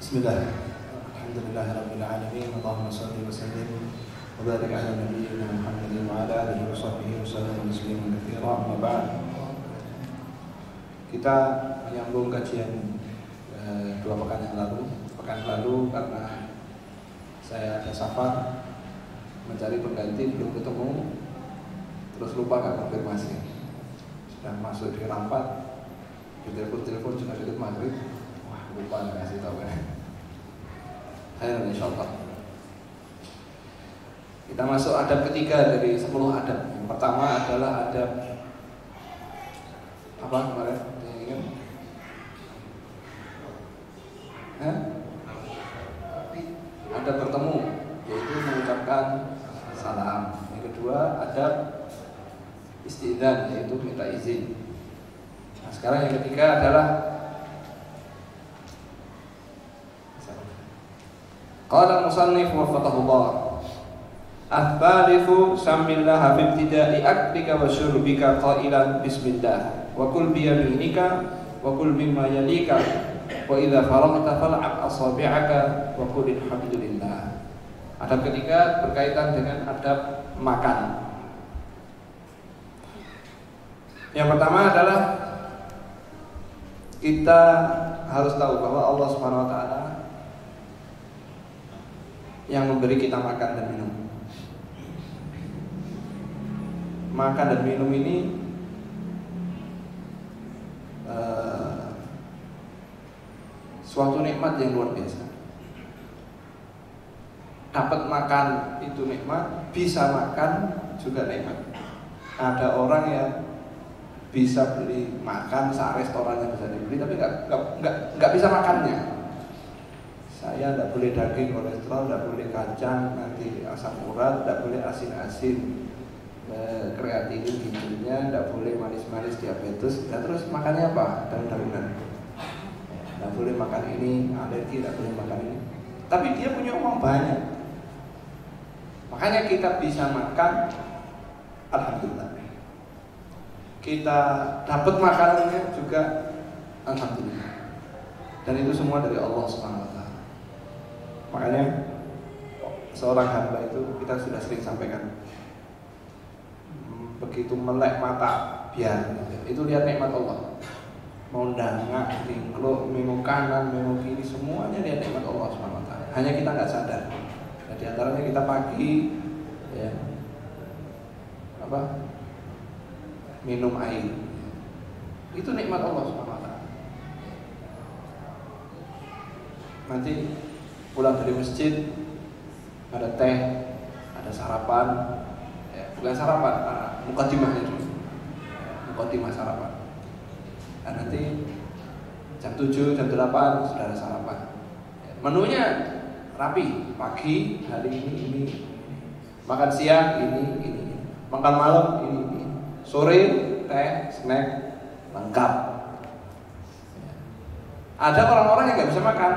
Bismillah. Alhamdulillahirabbil alamin. Allahumma shalli wa sallim wa barik ala nabiyyina Muhammadin wa ala alihi wa sahbihi wa sallam tasliman katsiran. Amma ba'd. Kita menyambung kajian 2 pekan yang lalu. Pekan lalu karena saya ada safar mencari pengganti belum ketemu, terus lupa nggak konfirmasi. Sudah masuk di rapat, di telepon juga dekat maghrib. Lupa ngasih tahu ya. Ayo insyaallah. Kita masuk adab ketiga dari 10 adab. Yang pertama adalah adab apa kemarin? Yang ingat? Adab bertemu, yaitu mengucapkan salam. Yang kedua adab istidzan, yaitu minta izin. Nah, sekarang yang ketiga adalah qala musannif waffaqahullah athbalifu samillaha fi ibtida'i aklika wa syurbika qailan bismillah wa kul bi yaminika wa kul mimma yalika wa idza faraghta fal'ab asabi'aka wa qul alhamdulillah. Adab ketiga berkaitan dengan adab makan. Yang pertama adalah kita harus tahu bahwa Allah Subhanahu wa taala yang memberi kita makan dan minum. Makan dan minum ini suatu nikmat yang luar biasa. Dapat makan itu nikmat, bisa makan juga nikmat. Ada orang yang bisa beli makan, restoran yang bisa dibeli, tapi nggak bisa makannya. Saya tidak boleh daging kolesterol, tidak boleh kacang, nanti asam urat, tidak boleh asin-asin, kreatinin ginjalnya, tidak boleh manis-manis diabetes. Dan terus makannya apa? Daun-daunan. Tidak boleh makan ini, alergi, tidak boleh makan ini. Tapi dia punya uang banyak. Makanya kita bisa makan, alhamdulillah. Kita dapat makanannya juga, alhamdulillah. Dan itu semua dari Allah Subhanahu wa taala. Makanya seorang hamba itu kita sudah sering sampaikan, begitu melek mata biar itu lihat nikmat Allah. Mau dangak, ringkluk, minum kanan, minum kiri, semuanya lihat nikmat Allah Subhanahu wa taala. Hanya kita nggak sadar. Nah, di antaranya kita pagi ya, minum air. Itu nikmat Allah Subhanahu wa taala. Nanti pulang dari masjid ada teh, ada sarapan, ya, bukan sarapan, mukadimahnya dulu, mukadimah sarapan. Dan nanti jam 7, jam 8 sudah ada sarapan. Ya, menunya rapi, pagi hari ini, makan siang ini, makan malam ini, sore teh, snack lengkap. Ya. Ada orang-orang yang nggak bisa makan.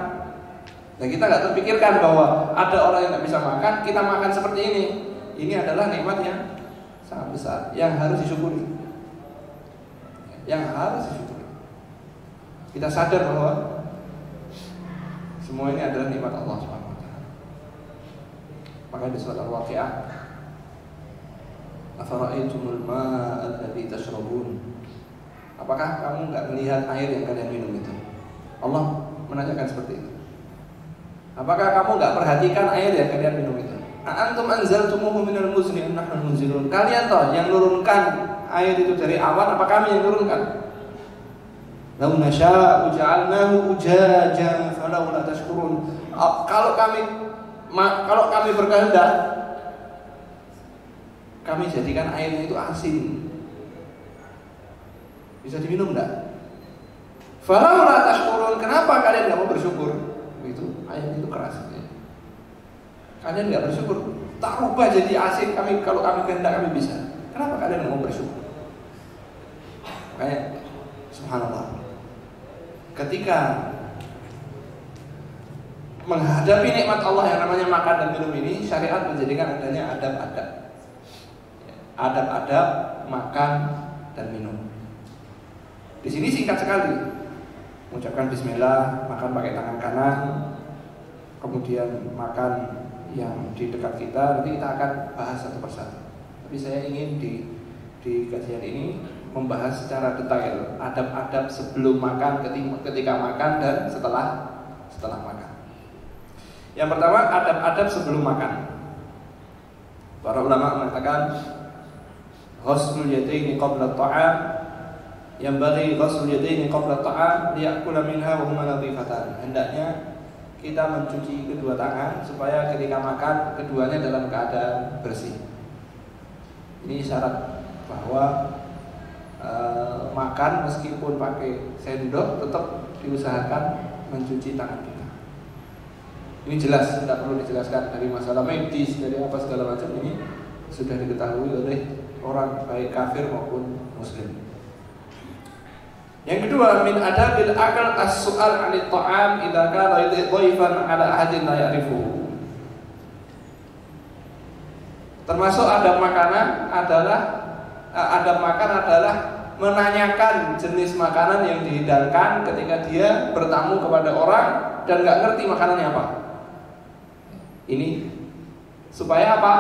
Dan kita nggak terpikirkan bahwa ada orang yang nggak bisa makan, kita makan seperti ini. Ini adalah nikmat yang sangat besar, yang harus disyukuri. Yang harus disyukuri. Kita sadar bahwa semua ini adalah nikmat Allah Subhanahu wa taala. Maka di surat Al-Waqiah, afara'aitumul ma'a alladzi tashrabun. Apakah kamu nggak melihat air yang kalian minum itu? Allah menanyakan seperti itu. Apakah kamu nggak perhatikan air yang kalian minum itu? Antum anzaltumuhu minal muzni am nahnu munzilun. Kalian toh yang nurunkan air itu dari awan, apa kami yang nurunkan? Lau nasya'u ja'alnahu ujajan falawla tashkurun. Kalau kami berkehendak, kami jadikan airnya itu asin. Bisa diminum enggak? Falawla tashkurun. Kenapa kalian nggak mau bersyukur? Itu ayat itu keras ya. Kalian nggak bersyukur, tak rubah jadi asin kami, kalau kami kehendak kami bisa. Kenapa kalian nggak mau bersyukur? Makanya subhanallah, ketika menghadapi nikmat Allah yang namanya makan dan minum ini, syariat menjadikan adanya adab-adab makan dan minum. Di sini singkat sekali, mengucapkan bismillah, makan pakai tangan kanan, kemudian makan yang di dekat kita, nanti kita akan bahas satu persatu. Tapi saya ingin di kajian ini membahas secara detail adab-adab sebelum makan, ketika makan, dan setelah makan. Yang pertama, adab-adab sebelum makan. Para ulama mengatakan ghuslul yadaini qabla at-ta'am, yang bagi ghuslul yadaini qabla at-ta'am liya'kula minha wa huma nadhifatan. Hendaknya kita mencuci kedua tangan supaya ketika makan keduanya dalam keadaan bersih. Ini syarat bahwa makan meskipun pakai sendok tetap diusahakan mencuci tangan kita. Ini jelas, tidak perlu dijelaskan dari masalah medis, dari apa segala macam, ini sudah diketahui oleh orang baik kafir maupun muslim. Yang kedua, min adabil akal as-su'al 'anil ta'am idza kana dhaifan 'ala ahadin la ya'rifu. Termasuk adab makan adalah menanyakan jenis makanan yang dihidangkan ketika dia bertamu kepada orang dan nggak ngerti makanannya apa. Ini supaya apa?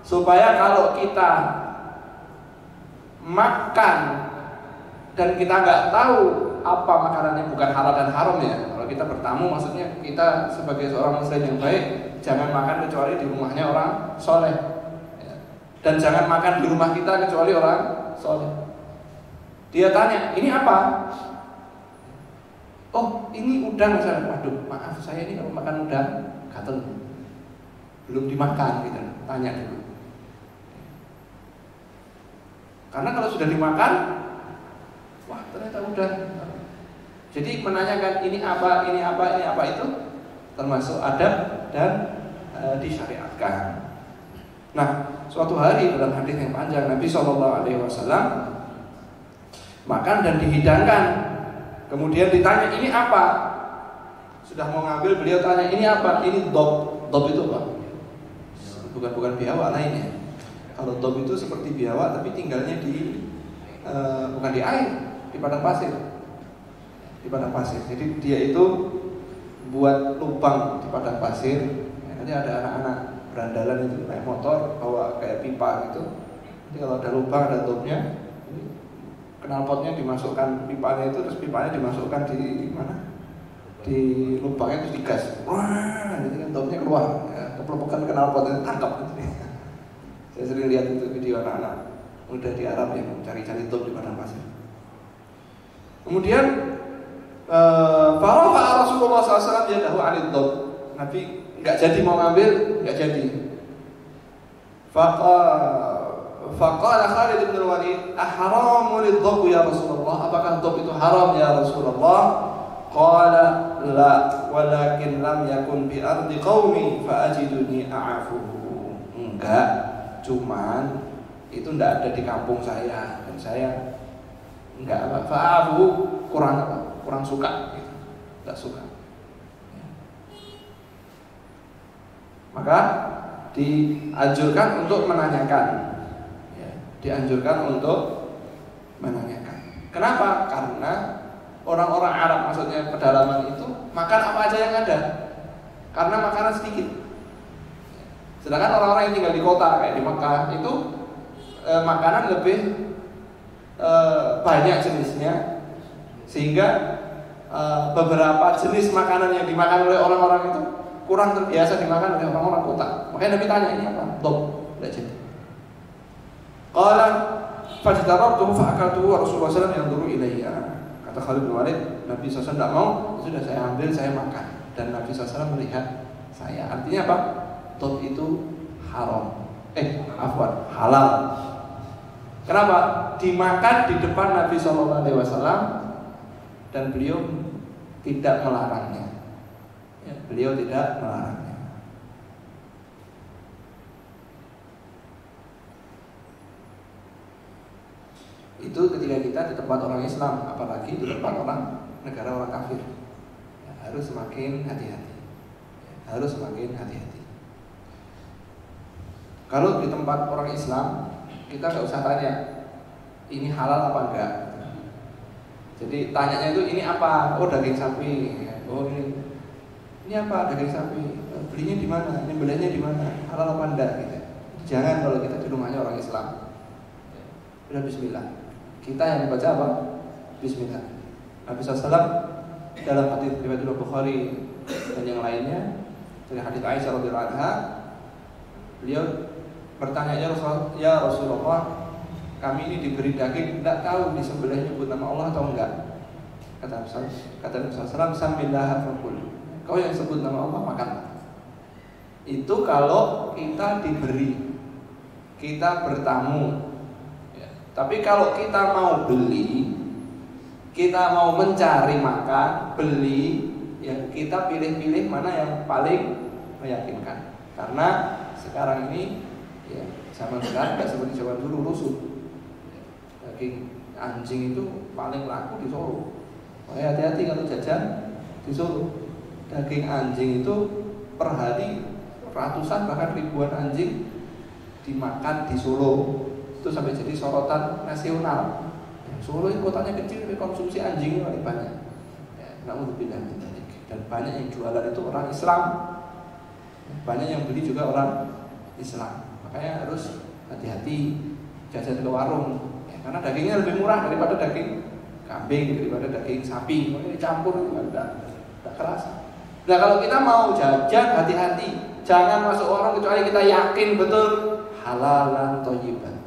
Supaya kalau kita makan dan kita nggak tahu apa makanannya, bukan halal dan haram ya. Kalau kita bertamu, maksudnya kita sebagai seorang muslim yang baik, jangan makan kecuali di rumahnya orang soleh, dan jangan makan di rumah kita kecuali orang soleh. Dia tanya, ini apa? Oh, ini udang misalnya. Waduh, maaf saya ini kalau makan udang gatel, belum dimakan gitu. Tanya dulu. Karena kalau sudah dimakan, wah ternyata udah. Jadi menanyakan ini apa itu termasuk adab dan disyariatkan. Nah, suatu hari dalam hadis yang panjang Nabi SAW makan dan dihidangkan. Kemudian ditanya ini apa? Sudah mau ngambil, beliau tanya ini apa? Ini dob. Dob itu apa? Bukan biawak lainnya. Kalau dob itu seperti biawak tapi tinggalnya bukan di air, di padang pasir. Di padang pasir. Jadi dia itu buat lubang di padang pasir. Nanti ada anak-anak berandalan itu naik motor bawa kayak pipa gitu. Jadi kalau ada lubang, ada topnya, knalpotnya dimasukkan pipanya itu, terus pipanya dimasukkan di mana? Di lubangnya, terus digas. Wah, jadi kan topnya keluar. Ya, keplepokan knalpotnya tangkap gitu. Saya sering lihat itu video anak-anak muda di Arab yang cari-cari top di padang pasir. Kemudian Farafa Rasulullah SAW yadahu 'anid dob. Nabi nggak jadi mau ngambil, nggak jadi. Faqala Khalid bin Walid, "Ahramu lidhab ya Rasulullah? Apakah dob itu haram ya Rasulullah?" Qala la, walakin lam yakun bi ardi qaumi fa ajiduni a'afuhu. Enggak, cuman itu enggak ada di kampung saya dan saya enggak apa, fa'afu kurang suka gitu. Enggak suka. Maka dianjurkan untuk menanyakan. Ya, dianjurkan untuk menanyakan. Kenapa? Karena orang-orang Arab, maksudnya pedalaman itu makan apa aja yang ada. Karena makanan sedikit. Sedangkan orang-orang yang tinggal di kota kayak di Mekah itu makanan lebih banyak jenisnya, sehingga beberapa jenis makanan yang dimakan oleh orang-orang itu kurang terbiasa dimakan oleh orang-orang kota. Makanya Nabi tanya, ini apa? Dob. Tidak jadi. Qala fajtarabtuhu fa'akaltuhu wa Rasulullah SAW yanzuru ilayya. Kata Khalid bin Walid, Nabi SAW tidak mau, sudah saya ambil, saya makan. Dan Nabi SAW melihat saya. Artinya apa? Dob itu haram. Halal. Kenapa? Dimakan di depan Nabi SAW dan beliau tidak melarangnya. Ya, beliau tidak melarangnya. Itu ketika kita di tempat orang Islam, apalagi di tempat negara orang kafir, ya, harus semakin hati-hati. Ya, harus semakin hati-hati. Kalau di tempat orang Islam, kita nggak usah tanya ini halal apa enggak. Jadi tanyanya itu ini apa? Oh, daging sapi. Oh, ini ini apa, daging sapi, belinya di mana, ini belinya di mana, halal apa enggak gitu. Jangan kalau kita di rumahnya orang Islam. Udah bismillah. Kita yang dibaca apa? Bismillah. Nabi SAW dalam hadis riwayat Bukhari dan yang lainnya dari hadis Aisyah radhiyallahu anha, beliau bertanya, ya Rasulullah, kami ini diberi daging, tidak tahu disembelih nyebut nama Allah atau enggak. Kata Nabi SAW, sambillah fakul. Kau yang sebut nama Allah makan. Itu kalau kita diberi, kita bertamu. Ya. Tapi kalau kita mau beli, kita mau mencari makan, beli, ya kita pilih-pilih mana yang paling meyakinkan. Karena sekarang ini, ya zaman sekarang nggak seperti zaman dulu rusuk. Daging anjing itu paling laku di Solo. Makanya hati-hati kalau jajan di Solo. Daging anjing itu per hari ratusan bahkan ribuan anjing dimakan di Solo. Itu sampai jadi sorotan nasional. Solo ini kotanya kecil, konsumsi anjing paling banyak. Ya, naudzubillah min dzalik. Dan banyak yang jualan itu orang Islam. Banyak yang beli juga orang Islam. Makanya harus hati-hati jajan ke warung. Ya, karena dagingnya lebih murah daripada daging kambing, daripada daging sapi. Makanya dicampur enggak kerasa. Nah kalau kita mau jajan, hati-hati, jangan masuk warung kecuali kita yakin betul halalan thayyiban.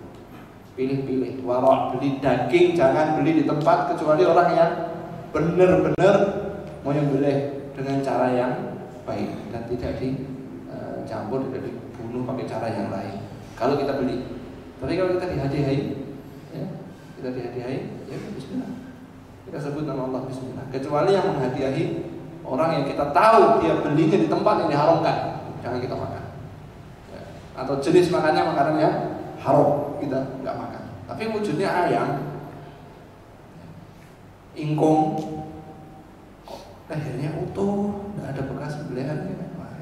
Pilih-pilih, warung beli daging jangan beli di tempat kecuali orang yang benar-benar mau nyembelih dengan cara yang baik dan tidak dicampur, tidak dibunuh pakai cara yang lain. Kalau kita beli, tapi kalau kita dihadiahi, ya, ya bismillah. Kita sebut nama Allah bismillah. Kecuali yang menghadiahi orang yang kita tahu dia belinya di tempat yang diharamkan, jangan kita makan. Ya. Atau jenis makannya makanan yang haram, kita nggak makan. Tapi wujudnya ayam, ingkung, kok lehernya utuh, nggak ada bekas sembelihannya.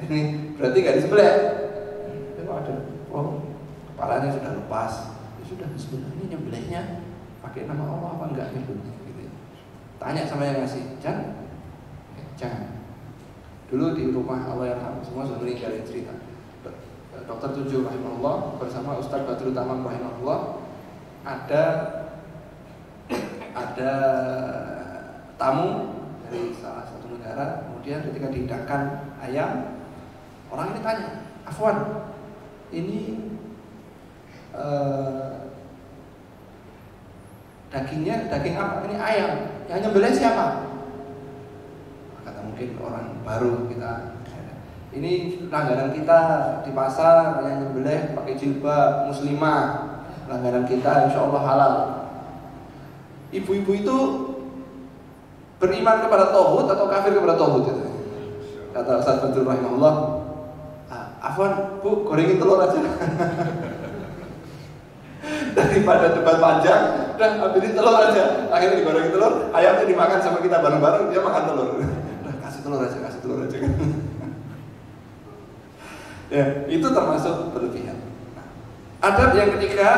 Ini berarti nggak disembelih. Ada, kepalanya sudah lepas, ya sudah bismillah. Ini nyembelihnya pakai nama Allah apa enggak nyebutnya? Gitu. Tanya sama yang ngasih, jangan. Dulu di rumah Allah Yarham semua sudah meninggal cerita. Dr. Tujuh rahimahullah bersama Ustaz Badrul Tamam rahimahullah ada tamu dari salah satu negara. Kemudian ketika dihidangkan ayam, orang ini tanya, Afwan, ini dagingnya daging apa? Ini ayam. Yang nyembelih siapa? Mungkin orang baru kita. Ini langganan kita di pasar yang nyembelih pakai jilbab muslimah, langganan kita insya Allah halal. Ibu-ibu itu beriman kepada tauhid atau kafir kepada tauhid? Kata Ustaz Badrul rahimahullah, Afwan bu, gorengin telur aja. Daripada debat panjang, udah ambilin telur aja. Akhirnya digorengin telur, ayamnya dimakan sama kita bareng-bareng, dia makan telur. Kasih telur aja. Ya, itu termasuk berlebihan. Adab yang ketiga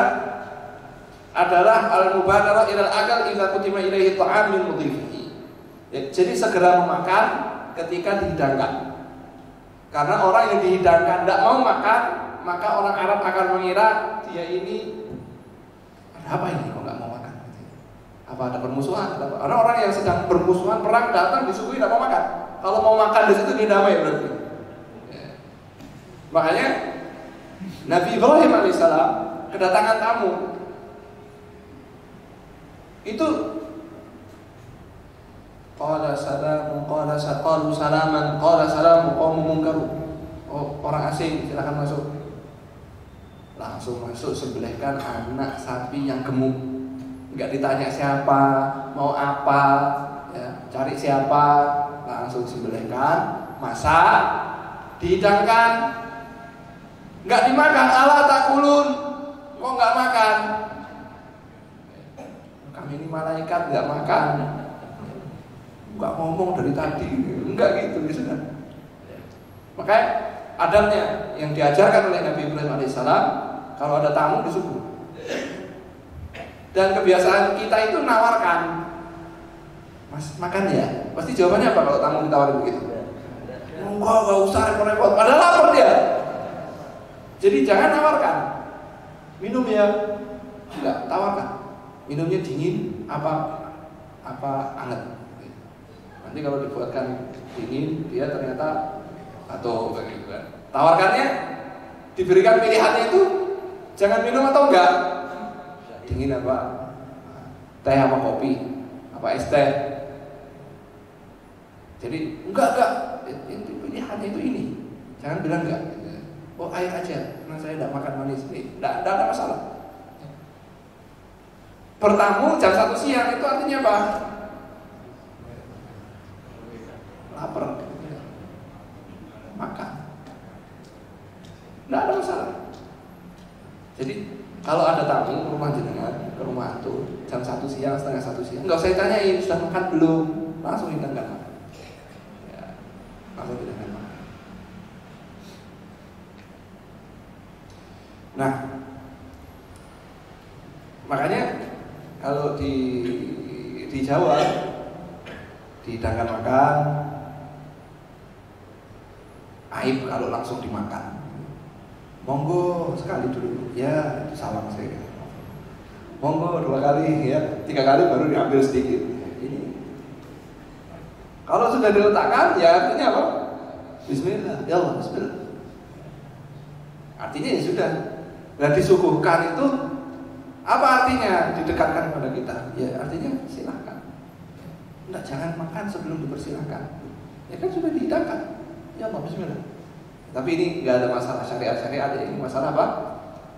adalah al-mubadarah ilal akal idza kutima ilaihi ta'am min mudhifihi. Ya, jadi segera memakan ketika dihidangkan. Karena orang yang dihidangkan tidak mau makan, maka orang Arab akan mengira dia ini ada apa ini kok nggak mau makan? Apa ada permusuhan? Karena orang yang sedang bermusuhan perang datang disuguhi tidak mau makan. Kalau mau makan di situ didamai berarti. Ya. Makanya Nabi Ibrahim alaihissalam kedatangan tamu itu qala salamun qala saqalu salaman qala salamu qaumun munkarun. Oh, orang asing silakan masuk. Langsung masuk sembelihkan anak sapi yang gemuk. Enggak ditanya siapa, mau apa, ya, cari siapa, langsung sembelihkan, masak, dihidangkan. Enggak dimakan, ala takulun. Kok enggak makan? Kami ini malaikat enggak makan. Enggak ngomong dari tadi, enggak gitu kan. Makanya adabnya yang diajarkan oleh Nabi Ibrahim alaihissalam, kalau ada tamu disuguh. Dan kebiasaan kita itu nawarkan, Mas makan ya. Pasti jawabannya apa kalau tamu ditawarin begitu? enggak usah repot-repot, padahal lapar dia. Jadi jangan tawarkan, minum ya, enggak, tawarkan. Minumnya dingin apa hangat. Nanti kalau dibuatkan dingin, dia ternyata atau begitu kan. Tawarkannya, diberikan pilihannya itu jangan minum atau enggak. Dingin apa? Teh apa kopi? Apa es teh? Jadi enggak. Pilihannya itu ini. Jangan bilang enggak. Oh air aja, karena saya tidak makan manis. Tidak ada masalah. Bertamu jam 1 siang itu artinya apa? Lapar. Makan. Tidak ada masalah. Jadi kalau ada tamu ke rumah jenengan, ke rumah itu jam 1 siang, setengah 1 siang, nggak usah tanyain sudah makan belum, langsung hidangkan makan. Ya, langsung hidangkan makan. Nah, makanya kalau di Jawa dihidangkan makan, aib kalau langsung dimakan. Monggo sekali dulu, ya salam saya. Monggo 2 kali, ya 3 kali baru diambil sedikit. Ini. Kalau sudah diletakkan, ya artinya apa? Bismillah, ya Allah, Bismillah. Artinya ya sudah. Nah disuguhkan itu apa artinya? Didekatkan kepada kita. Ya artinya silahkan. Enggak, jangan makan sebelum dipersilahkan. Ya kan sudah dihidangkan. Ya Allah, Bismillah. Tapi ini nggak ada masalah syariat-syariat, ini masalah apa?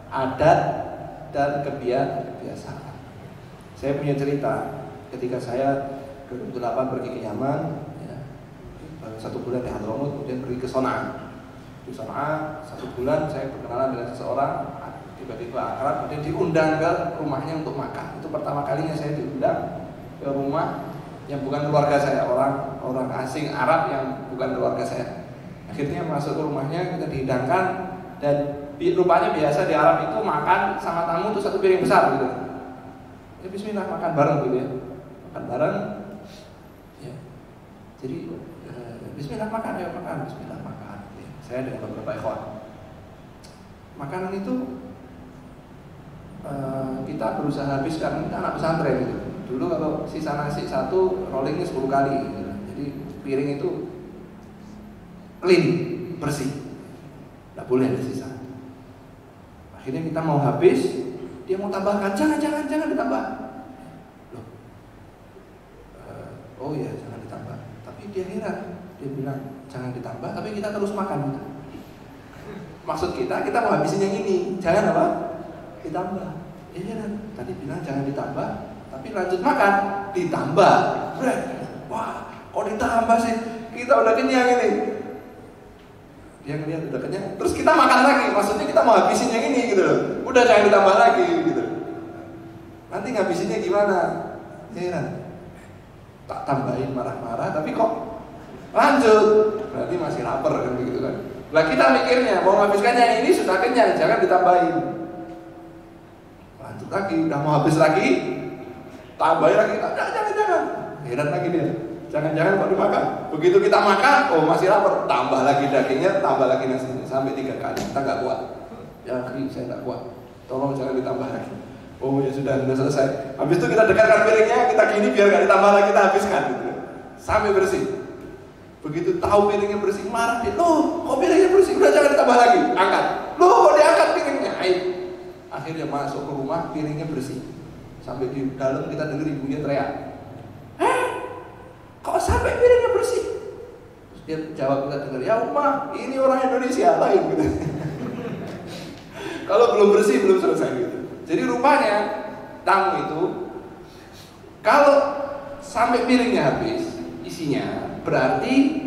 Adat dan kebiasaan. Saya punya cerita ketika saya 2008 pergi ke Yaman, ya, 1 bulan di Hadramaut, kemudian pergi ke Son'a. Di Son'a 1 bulan saya berkenalan dengan seseorang, tiba-tiba akrab, kemudian diundang ke rumahnya untuk makan. Itu pertama kalinya saya diundang ke rumah yang bukan keluarga saya, orang asing Arab yang bukan keluarga saya. Akhirnya masuk ke rumahnya, kita dihidangkan, dan rupanya biasa di Arab itu makan sama tamu itu 1 piring besar gitu. Ya bismillah, makan bareng gitu ya. Makan bareng. Ya. Jadi bismillah makan, ya makan, bismillah makan. Ya. Saya dengan beberapa ikhwan. Makanan itu kita berusaha habiskan, kita anak pesantren gitu. Dulu kalau sisa nasi 1 rollingnya 10 kali gitu. Jadi piring itu clean, bersih, tidak boleh ada sisa. Akhirnya kita mau habis, dia mau tambahkan, jangan ditambah. Loh, oh ya jangan ditambah. Tapi dia heran, dia bilang jangan ditambah, tapi kita terus makan. Maksud kita mau habisin yang ini, jangan apa? Ditambah. Dia heran, tadi bilang jangan ditambah, tapi lanjut makan, ditambah. Wah, kok ditambah sih? Kita udah kenyang ini. Dia ngeliat udah kenyang, terus kita makan lagi, maksudnya kita mau habisin yang ini gitu loh. Udah jangan ditambah lagi gitu. Nanti ngabisinnya gimana? Heran. Tak tambahin marah-marah, tapi kok lanjut. Berarti masih lapar kan begitu kan. Lah kita mikirnya mau menghabiskannya yang ini sudah kenyang, jangan ditambahin. Lanjut lagi, udah mau habis lagi, tambahin lagi, jangan. Heran lagi dia. Jangan-jangan kok dimakan. Begitu kita makan, oh masih lapar, tambah lagi dagingnya, tambah lagi nasinya, sampai 3 kali. Kita nggak kuat. Ya, saya nggak kuat. Tolong jangan ditambah lagi. Oh ya sudah selesai. Habis itu kita dekatkan piringnya, kita gini biar nggak ditambah lagi, kita habiskan. Gitu. Sampai bersih. Begitu tahu piringnya bersih, marah dia. Loh, kok piringnya bersih? Udah jangan ditambah lagi. Angkat. Loh, kok diangkat piringnya? Ayo. Akhirnya masuk ke rumah, piringnya bersih. Sampai di dalam kita dengar ibunya teriak. Kok sampai piringnya bersih? Terus dia jawab, kita dengar, ya Umar, ini orang Indonesia lain gitu. Kalau belum bersih belum selesai gitu. Jadi rupanya tamu itu kalau sampai piringnya habis isinya, berarti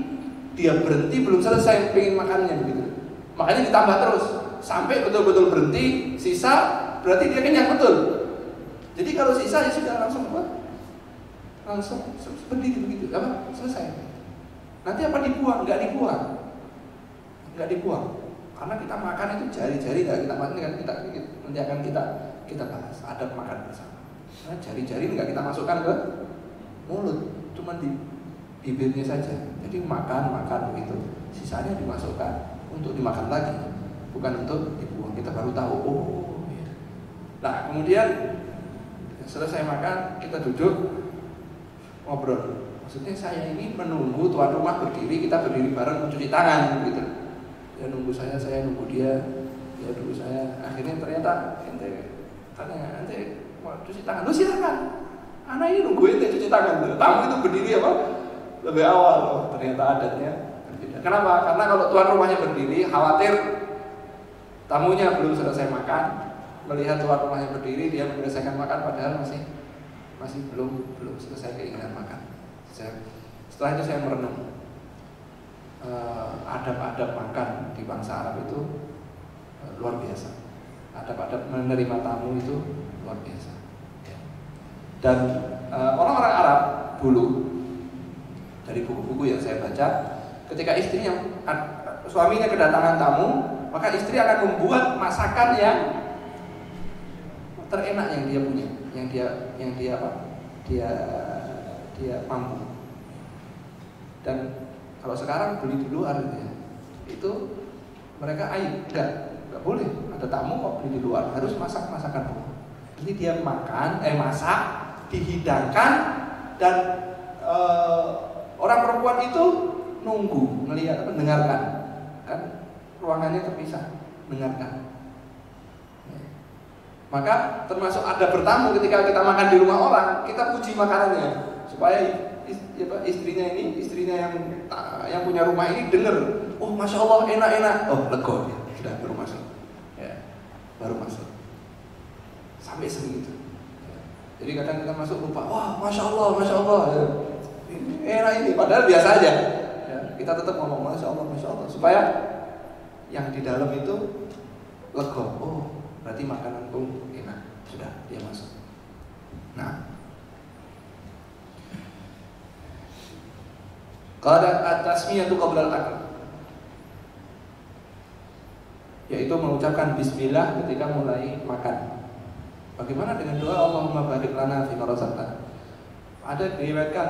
dia berhenti belum selesai pengen makannya begitu. Makanya ditambah terus sampai betul-betul berhenti, sisa berarti dia kenyang betul. Jadi kalau sisa ya sudah langsung buat. Langsung berdiri begitu, apa? Selesai. Nanti apa dibuang? Nggak dibuang. Karena kita makan itu jari-jari nggak kita makan, kan nanti akan kita bahas adab makan bersama. Nah, jari-jari nggak kita masukkan ke mulut, cuma bibirnya saja. Jadi makan begitu, sisanya dimasukkan untuk dimakan lagi, bukan untuk dibuang. Kita baru tahu. Oh, ya. Nah kemudian selesai makan, kita duduk ngobrol. Maksudnya saya ini menunggu tuan rumah berdiri, kita berdiri bareng mencuci tangan gitu. Dia nunggu saya nunggu dia dulu saya. Akhirnya ternyata ente mau cuci tangan, lu silakan. Anak ini nunggu ente cuci tangan. Tamu itu berdiri apa? Lebih awal. Oh, ternyata adatnya berbeda. Kenapa? Karena kalau tuan rumahnya berdiri, khawatir tamunya belum selesai makan, melihat tuan rumahnya berdiri, dia menyelesaikan makan padahal masih belum selesai keinginan makan. Setelah itu saya merenung adab-adab makan di bangsa Arab itu luar biasa. Adab-adab menerima tamu itu luar biasa. Dan orang-orang Arab dulu, dari buku-buku yang saya baca, ketika istrinya suaminya kedatangan tamu, maka istri akan membuat masakan yang terenak yang dia punya, yang dia mampu. Dan kalau sekarang beli di luar gitu ya, itu mereka aib, enggak boleh ada tamu kok beli di luar, harus masak masakan rumah. Jadi dia masak, dihidangkan, dan orang perempuan itu nunggu, melihat, mendengarkan, kan ruangannya terpisah, mendengarkan. Maka termasuk ada bertamu ketika kita makan di rumah orang, kita puji makanannya supaya istrinya yang punya rumah ini dengar, oh masya Allah enak, oh lego ya, sudah baru masuk, ya, baru masuk, sampai segitu. Ya. Jadi kadang kita masuk lupa, wah masya Allah, ya. Enak ini, padahal biasa aja. Ya. Kita tetap ngomong masya Allah, supaya yang di dalam itu lego, oh berarti makananku enak, sudah dia masuk. Nah, qala at-tasmiyatu qabla al-akl, yaitu mengucapkan bismillah ketika mulai makan. Bagaimana dengan doa Allahumma barik lana fi ma razaqtana? Ada diriwayatkan,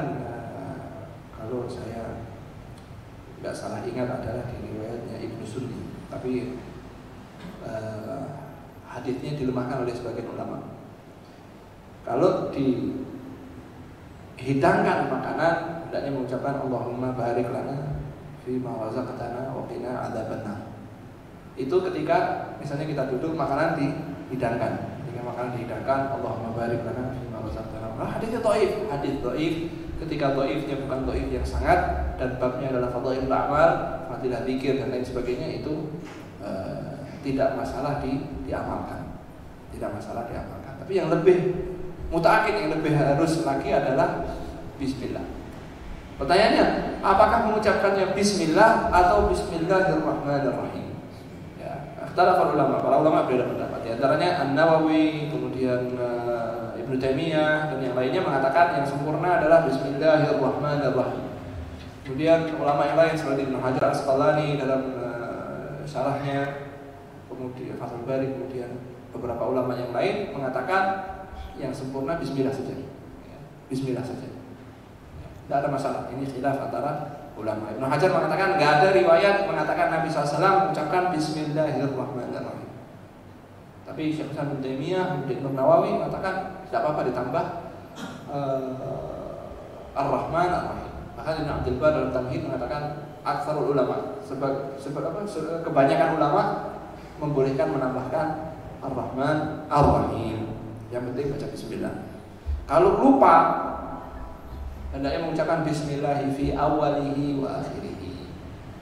kalau saya tidak salah ingat adalah di riwayatnya Ibnu Sunni, tapi hadisnya dilemahkan oleh sebagian ulama. Kalau dihidangkan makanan, hendaknya mengucapkan Allahumma barik lana fi ma razaqtana wa qina adzabannar. Itu ketika misalnya kita duduk, makanan dihidangkan. Ketika makanan dihidangkan, Allahumma barik lana fi ma razaqtana. Nah, hadisnya hadis dhaif. Ketika dhaifnya bukan dhaif yang sangat, dan babnya adalah fadhailul a'mal, fadilah zikir dan lain sebagainya, itu tidak masalah diamalkan. Tidak masalah diamalkan. Tapi yang lebih mutaakid, yang lebih harus lagi adalah bismillah. Pertanyaannya, apakah mengucapkannya bismillah atau bismillahirrahmanirrahim? Ya, para ulama berbeda pendapat. Di antaranya An-Nawawi, kemudian Ibnu Taimiyah dan yang lainnya mengatakan yang sempurna adalah bismillahirrahmanirrahim. Kemudian ulama yang lain seperti Ibnu Hajar Asqalani dalam syarahnya, kemudian Fathul Bari, kemudian beberapa ulama yang lain mengatakan yang sempurna bismillah saja. Ya, bismillah saja. Tidak ada masalah. Ini khilaf antara ulama. Ibnu Hajar mengatakan nggak ada riwayat mengatakan Nabi SAW mengucapkan bismillahirrahmanirrahim. Tapi Syekh Ibnu Taimiyah, Ibnu Nawawi mengatakan tidak apa-apa ditambah Ar-Rahman Ar-Rahim. Bahkan Ibnu Abdul Bar dalam Tamhid mengatakan aktsarul ulama, kebanyakan ulama membolehkan menambahkan Ar-Rahman Ar-Rahim. Yang penting baca bismillah. Kalau lupa, hendaknya mengucapkan bismillahi fi awalihi wa akhirihi.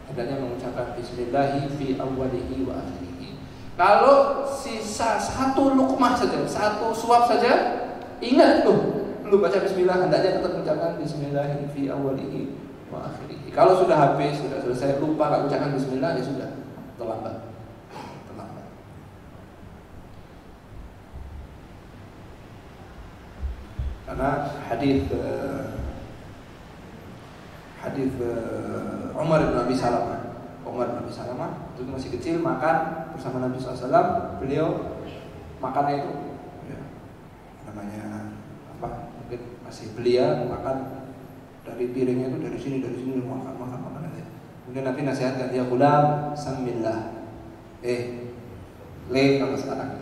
Hendaknya mengucapkan bismillahi fi awalihi wa akhirihi. Kalau sisa satu lukmah saja, satu suap saja, ingat belum baca bismillah, hendaknya tetap mengucapkan bismillahi fi awalihi wa akhirihi. Kalau sudah habis, sudah selesai, lupa enggak ucapkan bismillah, ya sudah terlambat. Karena hadis Umar bin Abi Salamah itu masih kecil, makan bersama Nabi SAW. Beliau makannya itu namanya apa? Mungkin masih belia, makan dari piringnya itu dari sini makan aja. Kemudian Nabi nasihatkan dia, gulam samillah. Le kalau sekarang.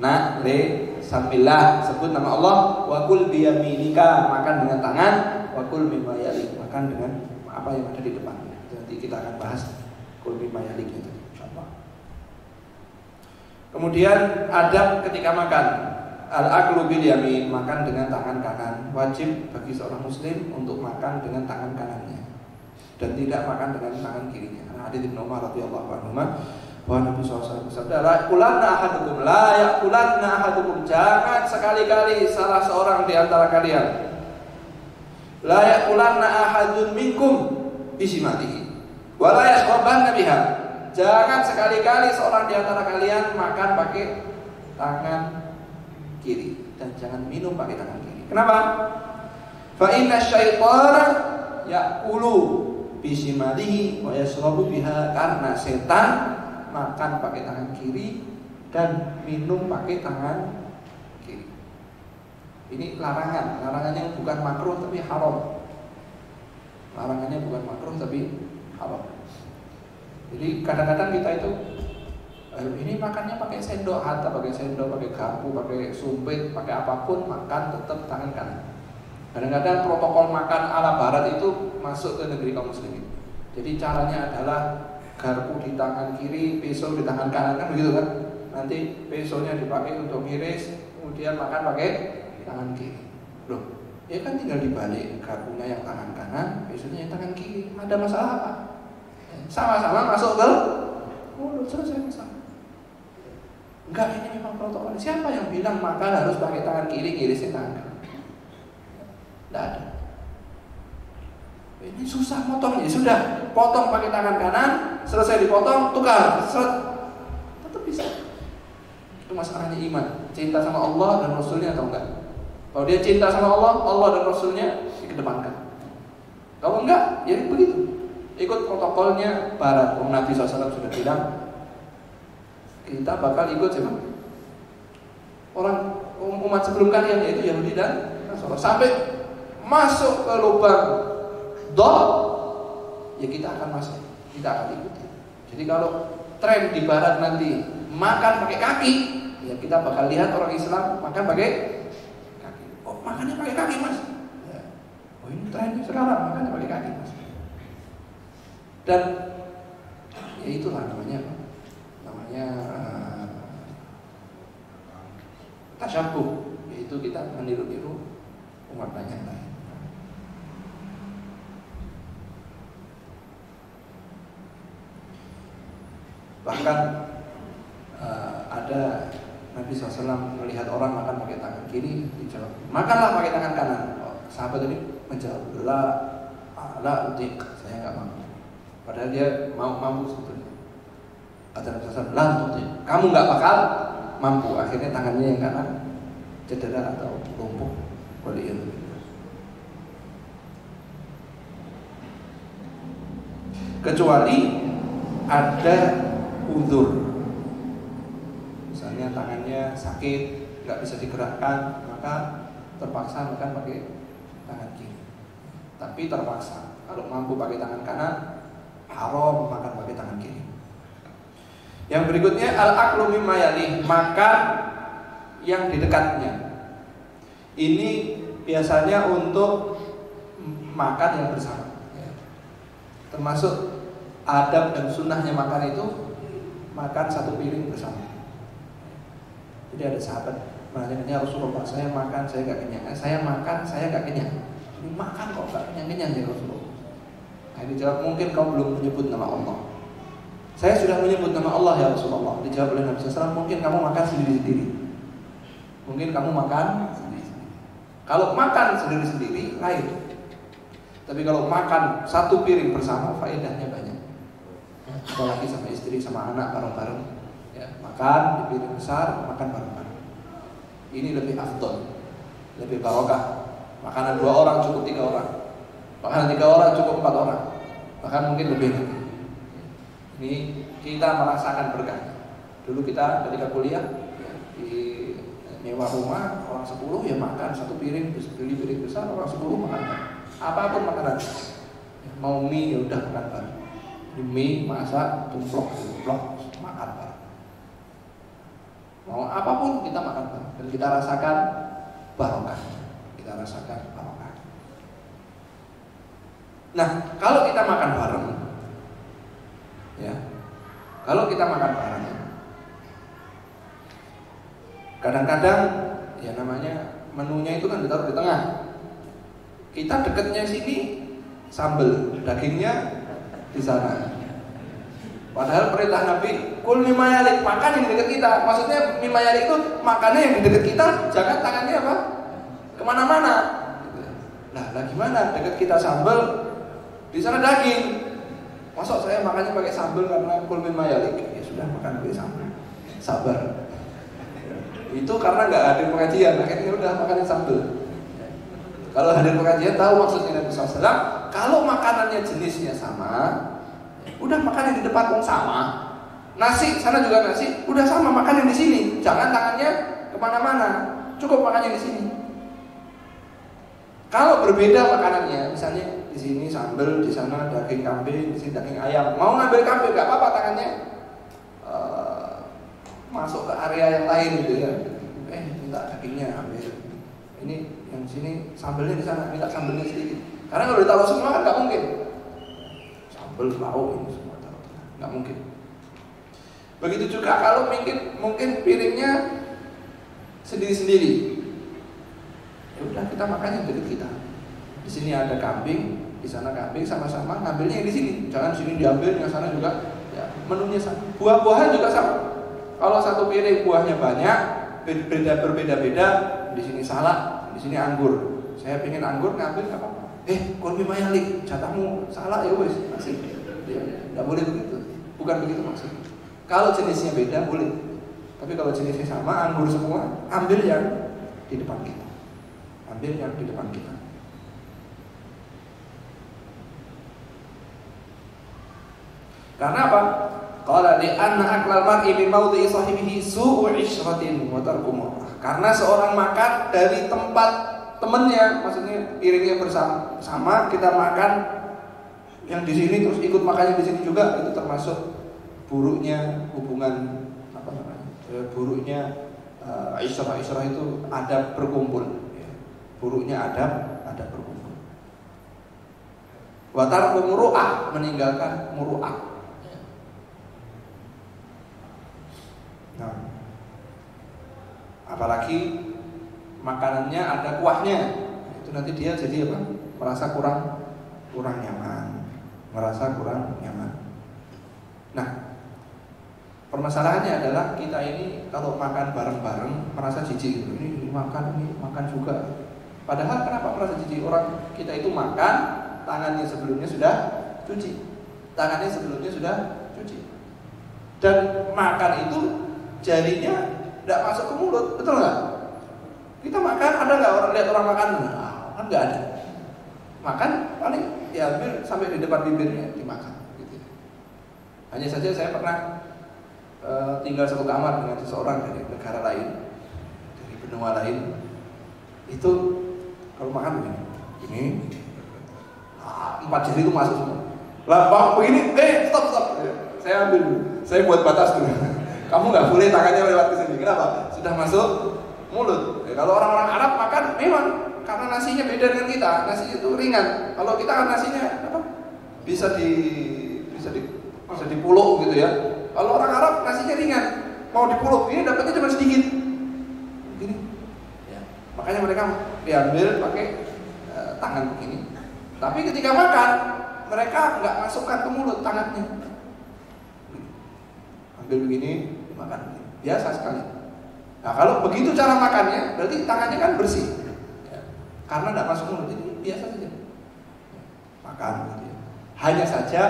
Nah, le samillah, sebut nama Allah, wa kul biyaminika, makan dengan tangan, wa kul mimma yalik, makan dengan apa yang ada di depan. Nanti kita akan bahas kul mimma yalik itu insyaallah. Kemudian adab ketika makan, al-aklu bil yamin, makan dengan tangan kanan. Wajib bagi seorang muslim untuk makan dengan tangan kanannya dan tidak makan dengan tangan kirinya. Karena hadits Ibnu Umar radhiyallahu anhu bahwa Nabi SAW bersabda, la yaqulanna ahadukum, jangan sekali-kali salah seorang di antara kalian, la yaqulanna ahadun minkum bisimatihi wa la yashrabanna biha, jangan sekali-kali seorang di antara kalian makan pakai tangan kiri dan jangan minum pakai tangan kiri. Kenapa? Fa inna syaitana ya'kulu bisimatihi wa yashrabu biha, karena setan makan pakai tangan kiri dan minum pakai tangan kiri. Ini larangannya bukan makruh tapi haram. Larangannya bukan makruh tapi haram. Jadi kadang-kadang kita itu ini makannya pakai sendok, hatta pakai sendok, pakai garpu, pakai sumpit, pakai apapun, makan tetap tangan kanan. Kadang-kadang protokol makan ala barat itu masuk ke negeri kaum muslimin. Jadi caranya adalah garpu di tangan kiri, pisau di tangan kanan, kan begitu kan? Nanti pisaunya dipakai untuk ngiris, kemudian makan pakai tangan kiri. Loh, ya kan tinggal dibalik, garpunya yang tangan kanan, pisaunya yang tangan kiri. Ada masalah apa? Sama-sama masuk ke mulut, selesai masalah. Enggak, ini memang protokol. Siapa yang bilang makan harus pakai tangan kiri, ngirisnya tangan kanan? Tidak ada. Ini susah potongnya, sudah potong pakai tangan kanan, selesai dipotong, tukar, tetap bisa. Itu masalahnya iman, cinta sama Allah dan Rasulnya atau enggak. Kalau dia cinta sama Allah dan Rasulnya dikedepankan. Kalau enggak, ya begitu. Ikut protokolnya Barat. Nabi SAW sudah bilang, kita bakal ikut siapa? Orang umat sebelum kalian, yaitu Yahudi dan Nasrani. Sampai masuk ke lubang ya kita akan masuk, kita akan ikuti. Jadi kalau tren di Barat nanti makan pakai kaki, ya kita bakal lihat orang Islam makan pakai kaki. Oh, makannya pakai kaki, Mas. Ya. Oh, ini trennya sekarang makannya pakai kaki, Mas. Dan ya itulah namanya tasyabuh, yaitu kita meniru-niru umat banyak lain. Bahkan ada Nabi SAW melihat orang makan pakai tangan kiri, dijawab, makanlah pakai tangan kanan. Sahabat ini menjawab, la utik, saya nggak mampu. Padahal dia mampu sebetulnya. Kata Nabi SAW, la utik, kamu nggak bakal mampu. Akhirnya tangannya yang kanan cedera atau lumpuh. Kecuali ada uzur, misalnya tangannya sakit, nggak bisa digerakkan, maka terpaksa makan pakai tangan kiri. Tapi terpaksa. Kalau mampu pakai tangan kanan, haram makan pakai tangan kiri. Yang berikutnya al-aklu mimma yalih, makan yang di dekatnya. Ini biasanya untuk makan yang bersama. Termasuk adab dan sunnahnya makan itu makan satu piring bersama. Jadi ada sahabat menanya, Rasulullah, saya makan, saya gak kenyang. Saya makan, saya gak kenyang. Ini makan kok gak kenyang-kenyang ya Rasulullah. Nah, dijawab, mungkin kau belum menyebut nama Allah. Saya sudah menyebut nama Allah ya Rasulullah. Dijawab oleh Nabi SAW, mungkin kamu makan sendiri-sendiri. Mungkin kamu makan sendiri-sendiri. Kalau makan sendiri-sendiri, lain. Tapi kalau makan satu piring bersama, faedahnya banyak. Apalagi sama istri, sama anak bareng-bareng, ya, makan di piring besar, makan bareng-bareng. Ini lebih afdol, lebih barokah. Makanan 2 orang cukup 3 orang, makanan 3 orang cukup 4 orang, bahkan mungkin lebih. Ini kita merasakan berkah. Dulu kita ketika kuliah, ya, di nyewa rumah orang 10 ya makan satu piring, beli piring besar, orang 10 makan. apapun makanan. Mau mie ya udah makan bareng. Mie masak, tumplok, makan bareng. Mau apapun kita makan bareng dan kita rasakan barokah. Kita rasakan barokah. Nah, kalau kita makan bareng, ya, kalau kita makan bareng, kadang-kadang ya namanya menunya itu kan ditaruh di tengah. Kita dekatnya sini sambal, dagingnya di sana. Padahal perintah Nabi, kul mimma yalik, makan yang di dekat kita. Maksudnya mimma yalik itu makannya yang di dekat kita, jangan tangannya apa? Kemana-mana. Nah gimana? Dekat kita sambal, di sana daging. Masuk saya makannya pakai sambal karena kul mimma yalik. Ya sudah makan pakai sambal. Sabar. Itu karena nggak hadir pengajian, akhirnya udah makan sambal. Kalau hadir pengajian tahu maksudnya Nabi SAW. Kalau makanannya jenisnya sama, udah makan yang di depan pun sama. Nasi sana juga nasi, udah sama makan yang di sini. Jangan tangannya kemana-mana, cukup makan yang di sini. Kalau berbeda makanannya, misalnya di sini sambal, di sana daging kambing, di sini daging ayam. Mau ngambil kambing nggak apa-apa tangannya. Masuk ke area yang lain gitu ya. Minta dagingnya ambil. Ini yang sini sambalnya di sana, minta sambalnya sedikit. Karena kalau ditaruh semua kan nggak mungkin. Sambal, lauk ini semua taruh, nggak mungkin. Begitu juga kalau mungkin piringnya sendiri-sendiri. Ya udah kita makannya dari kita. Di sini ada kambing, di sana kambing, sama-sama ngambilnya yang di sini. Jangan sini diambil, yang sana juga. Ya, menunya sama. Buah-buahan juga sama. Kalau satu piring buahnya banyak, berbeda-beda, di sini salak, di sini anggur. Saya pengen anggur ngambil nggak apa-apa. Kol mimma yalik, jatahmu salak ya wes, masih. Nggak boleh begitu. Bukan begitu maksudnya. Kalau jenisnya beda boleh. Tapi kalau jenisnya sama, anggur semua, ambil yang di depan kita. Ambil yang di depan kita. Karena apa? Qala li anna aklal mar'i min mawdi'i sahibihi su'u 'ishratin wa tarku murrah. Karena seorang makan dari tempat temannya, maksudnya piringnya bersama, kita makan yang di sini terus ikut makannya di sini juga, itu termasuk buruknya hubungan apa namanya? Buruknya isyrah itu adab berkumpul. Buruknya adab berkumpul. Wa tarku muru'ah, meninggalkan muru'ah. Nah, apalagi makanannya ada kuahnya, itu nanti dia jadi apa? Merasa kurang nyaman, Nah, permasalahannya adalah kita ini kalau makan bareng-bareng merasa jijik. Ini makan juga. Padahal kenapa merasa jijik? Orang kita itu makan, tangannya sebelumnya sudah cuci, dan makan itu jarinya tidak masuk ke mulut, betul nggak? Kita makan, ada nggak orang lihat orang makan? Kan nggak ada. Makan paling diambil sampai di depan bibirnya dimakan. Gitu. Hanya saja saya pernah tinggal satu kamar dengan seseorang dari negara lain, dari benua lain. Itu kalau makan begini, 4 jari itu masuk semua. Lah bang begini, stop. Saya ambil dulu, saya buat batas dulu. Kamu nggak boleh tangannya lewat ke sini. Kenapa? Sudah masuk mulut. Kalau orang-orang Arab makan memang karena nasinya beda dengan kita. Nasinya itu ringan. Kalau kita kan nasinya apa? Bisa dipuluk gitu ya. Kalau orang Arab nasinya ringan, mau dipuluk ini dapatnya cuma sedikit. Begini. Ya. Makanya mereka diambil pakai tangan begini. Tapi ketika makan, mereka nggak masukkan ke mulut tangannya. Ambil begini, makan biasa sekali. Nah kalau begitu cara makannya, berarti tangannya kan bersih, karena tidak masuk mulut, jadi biasa saja makan. Gitu ya. Hanya saja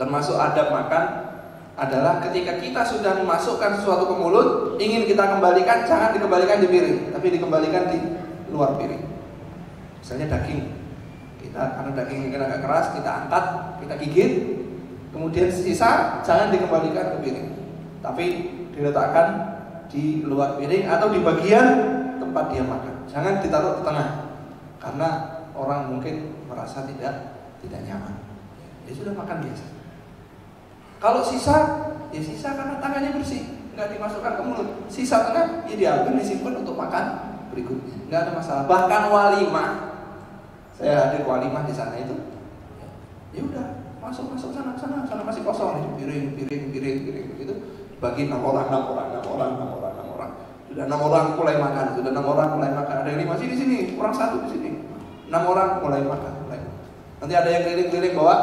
termasuk adab makan adalah ketika kita sudah memasukkan sesuatu ke mulut, ingin kita kembalikan, jangan dikembalikan di piring, tapi dikembalikan di luar piring. Misalnya daging, karena daging yang agak keras, kita angkat, kita gigit. Kemudian sisa jangan dikembalikan ke piring, tapi diletakkan di luar piring atau di bagian tempat dia makan. Jangan ditaruh di tengah, karena orang mungkin merasa tidak nyaman. Ya sudah makan biasa. Kalau sisa, ya sisa karena tangannya bersih, nggak dimasukkan ke mulut. Sisa tengah, ya diambil disimpan untuk makan berikutnya. Nggak ada masalah. Bahkan walimah, saya hadir walimah di sana itu, ya udah masuk sana masih kosong, piring gitu. Bagi 6 orang. Sudah 6 orang mulai makan. Ada yang 5 sini, kurang 1 di sini. 6 orang mulai makan. Nanti ada yang keliling-keliling bawa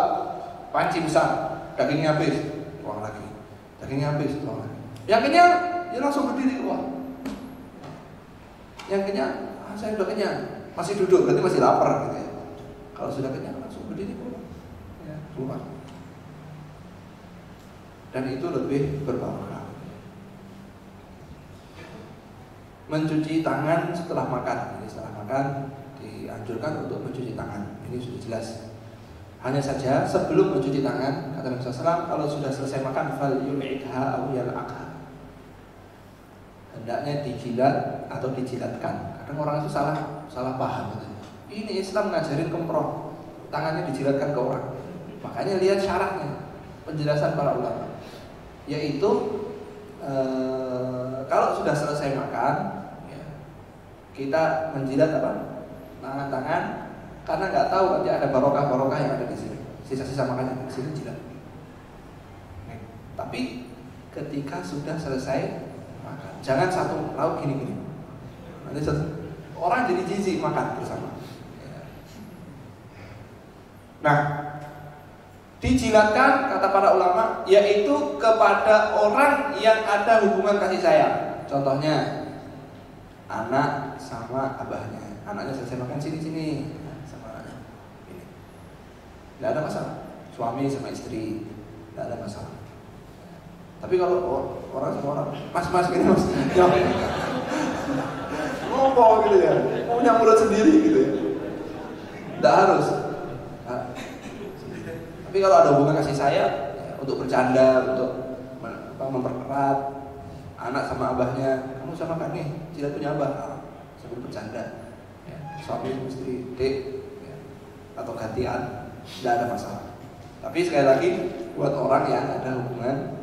panci besar, dagingnya habis, tuang lagi. Yang kenyang, dia langsung berdiri keluar. Yang kenyang, saya udah kenyang, masih duduk, berarti masih lapar gitu ya. Kalau sudah kenyang langsung berdiri keluar. Ya, keluar. Dan itu lebih berbarokah. Mencuci tangan setelah makan. Jadi setelah makan dianjurkan untuk mencuci tangan. Ini sudah jelas. Hanya saja sebelum mencuci tangan, kata Nabi SAW, kalau sudah selesai makan, fal yul'idha aw yal'aqha. Hendaknya dijilat atau dijilatkan. Kadang orang itu salah paham. Ini Islam ngajarin kemproh, tangannya dijilatkan ke orang. Makanya lihat syarahnya, penjelasan para ulama, yaitu kalau sudah selesai makan, ya, kita menjilat tangan-tangan, karena nggak tahu nanti ada barokah yang ada di sini, sisa-sisa makannya di sini jilat. Tapi ketika sudah selesai makan, jangan satu lauk gini. Nanti orang jadi jijik makan bersama. Nah, dijilatkan kata para ulama yaitu kepada orang yang ada hubungan kasih sayang. Contohnya anak sama abahnya. Anaknya selesai makan sini sama anaknya. Ini. Tidak ada masalah. Suami sama istri tidak ada masalah. Tapi kalau orang sama orang, mas gini mas, ngomong gitu ya, punya mulut sendiri gitu ya. Tidak harus. Tapi kalau ada hubungan kasih sayang, ya, untuk bercanda, untuk mempererat anak sama abahnya, kamu sama kan nih, jilat punya abah, sambil bercanda, ya, suami istri, dek, ya, atau gantian, tidak ada masalah. Tapi sekali lagi buat orang yang ada hubungan,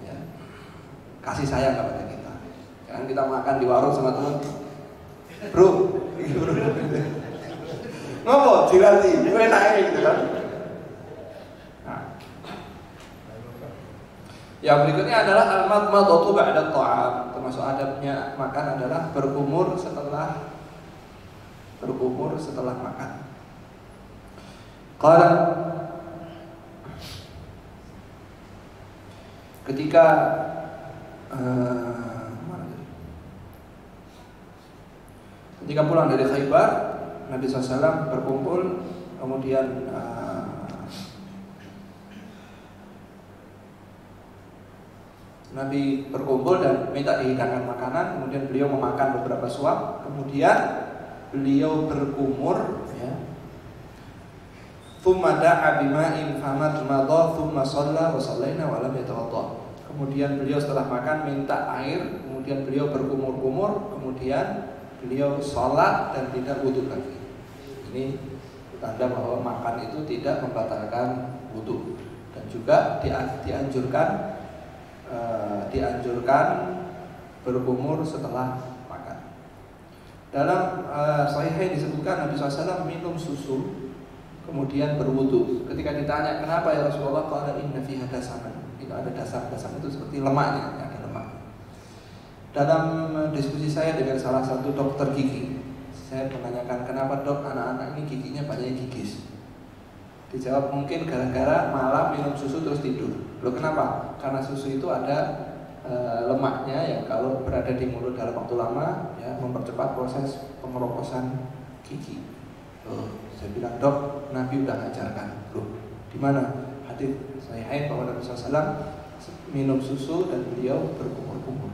ya, kasih sayang kepada kita. Jangan kita makan di warung sama teman, bro, ngomong jilati, enak gitu kan. Yang berikutnya adalah al-madmadatu ba'da ta'am. Termasuk adabnya makan adalah berkumur setelah makan. Qala ketika pulang dari Khaybar, Nabi SAW berkumpul, kemudian Nabi berkumpul dan minta dihidangkan makanan, kemudian beliau memakan beberapa suap, kemudian beliau berkumur, ya. Tsumma da'a bima'in famadmadha tsumma shalla wa shallaina wa lam yatawadda. Kemudian beliau setelah makan minta air, kemudian beliau berkumur-kumur, kemudian beliau sholat dan tidak wudu lagi. Ini tanda bahwa makan itu tidak membatalkan wudu, dan juga dianjurkan berkumur setelah makan. Dalam Sahihain disebutkan Nabi SAW minum susu kemudian berwudu. Ketika ditanya kenapa ya Rasulullah, qala inna fiha dasaman. Itu ada dasar itu seperti lemaknya, ada lemak. Dalam diskusi saya dengan salah satu dokter gigi, saya menanyakan kenapa dok anak-anak ini giginya banyak gigis. Dijawab mungkin gara-gara malam minum susu terus tidur. Loh kenapa? Karena susu itu ada lemaknya yang kalau berada di mulut dalam waktu lama, ya, mempercepat proses pengeroposan gigi. Saya bilang dok, Nabi udah ngajarkan. Loh, di mana? Hadis Sahihain bahwa Nabi SAW minum susu dan beliau berkumur-kumur.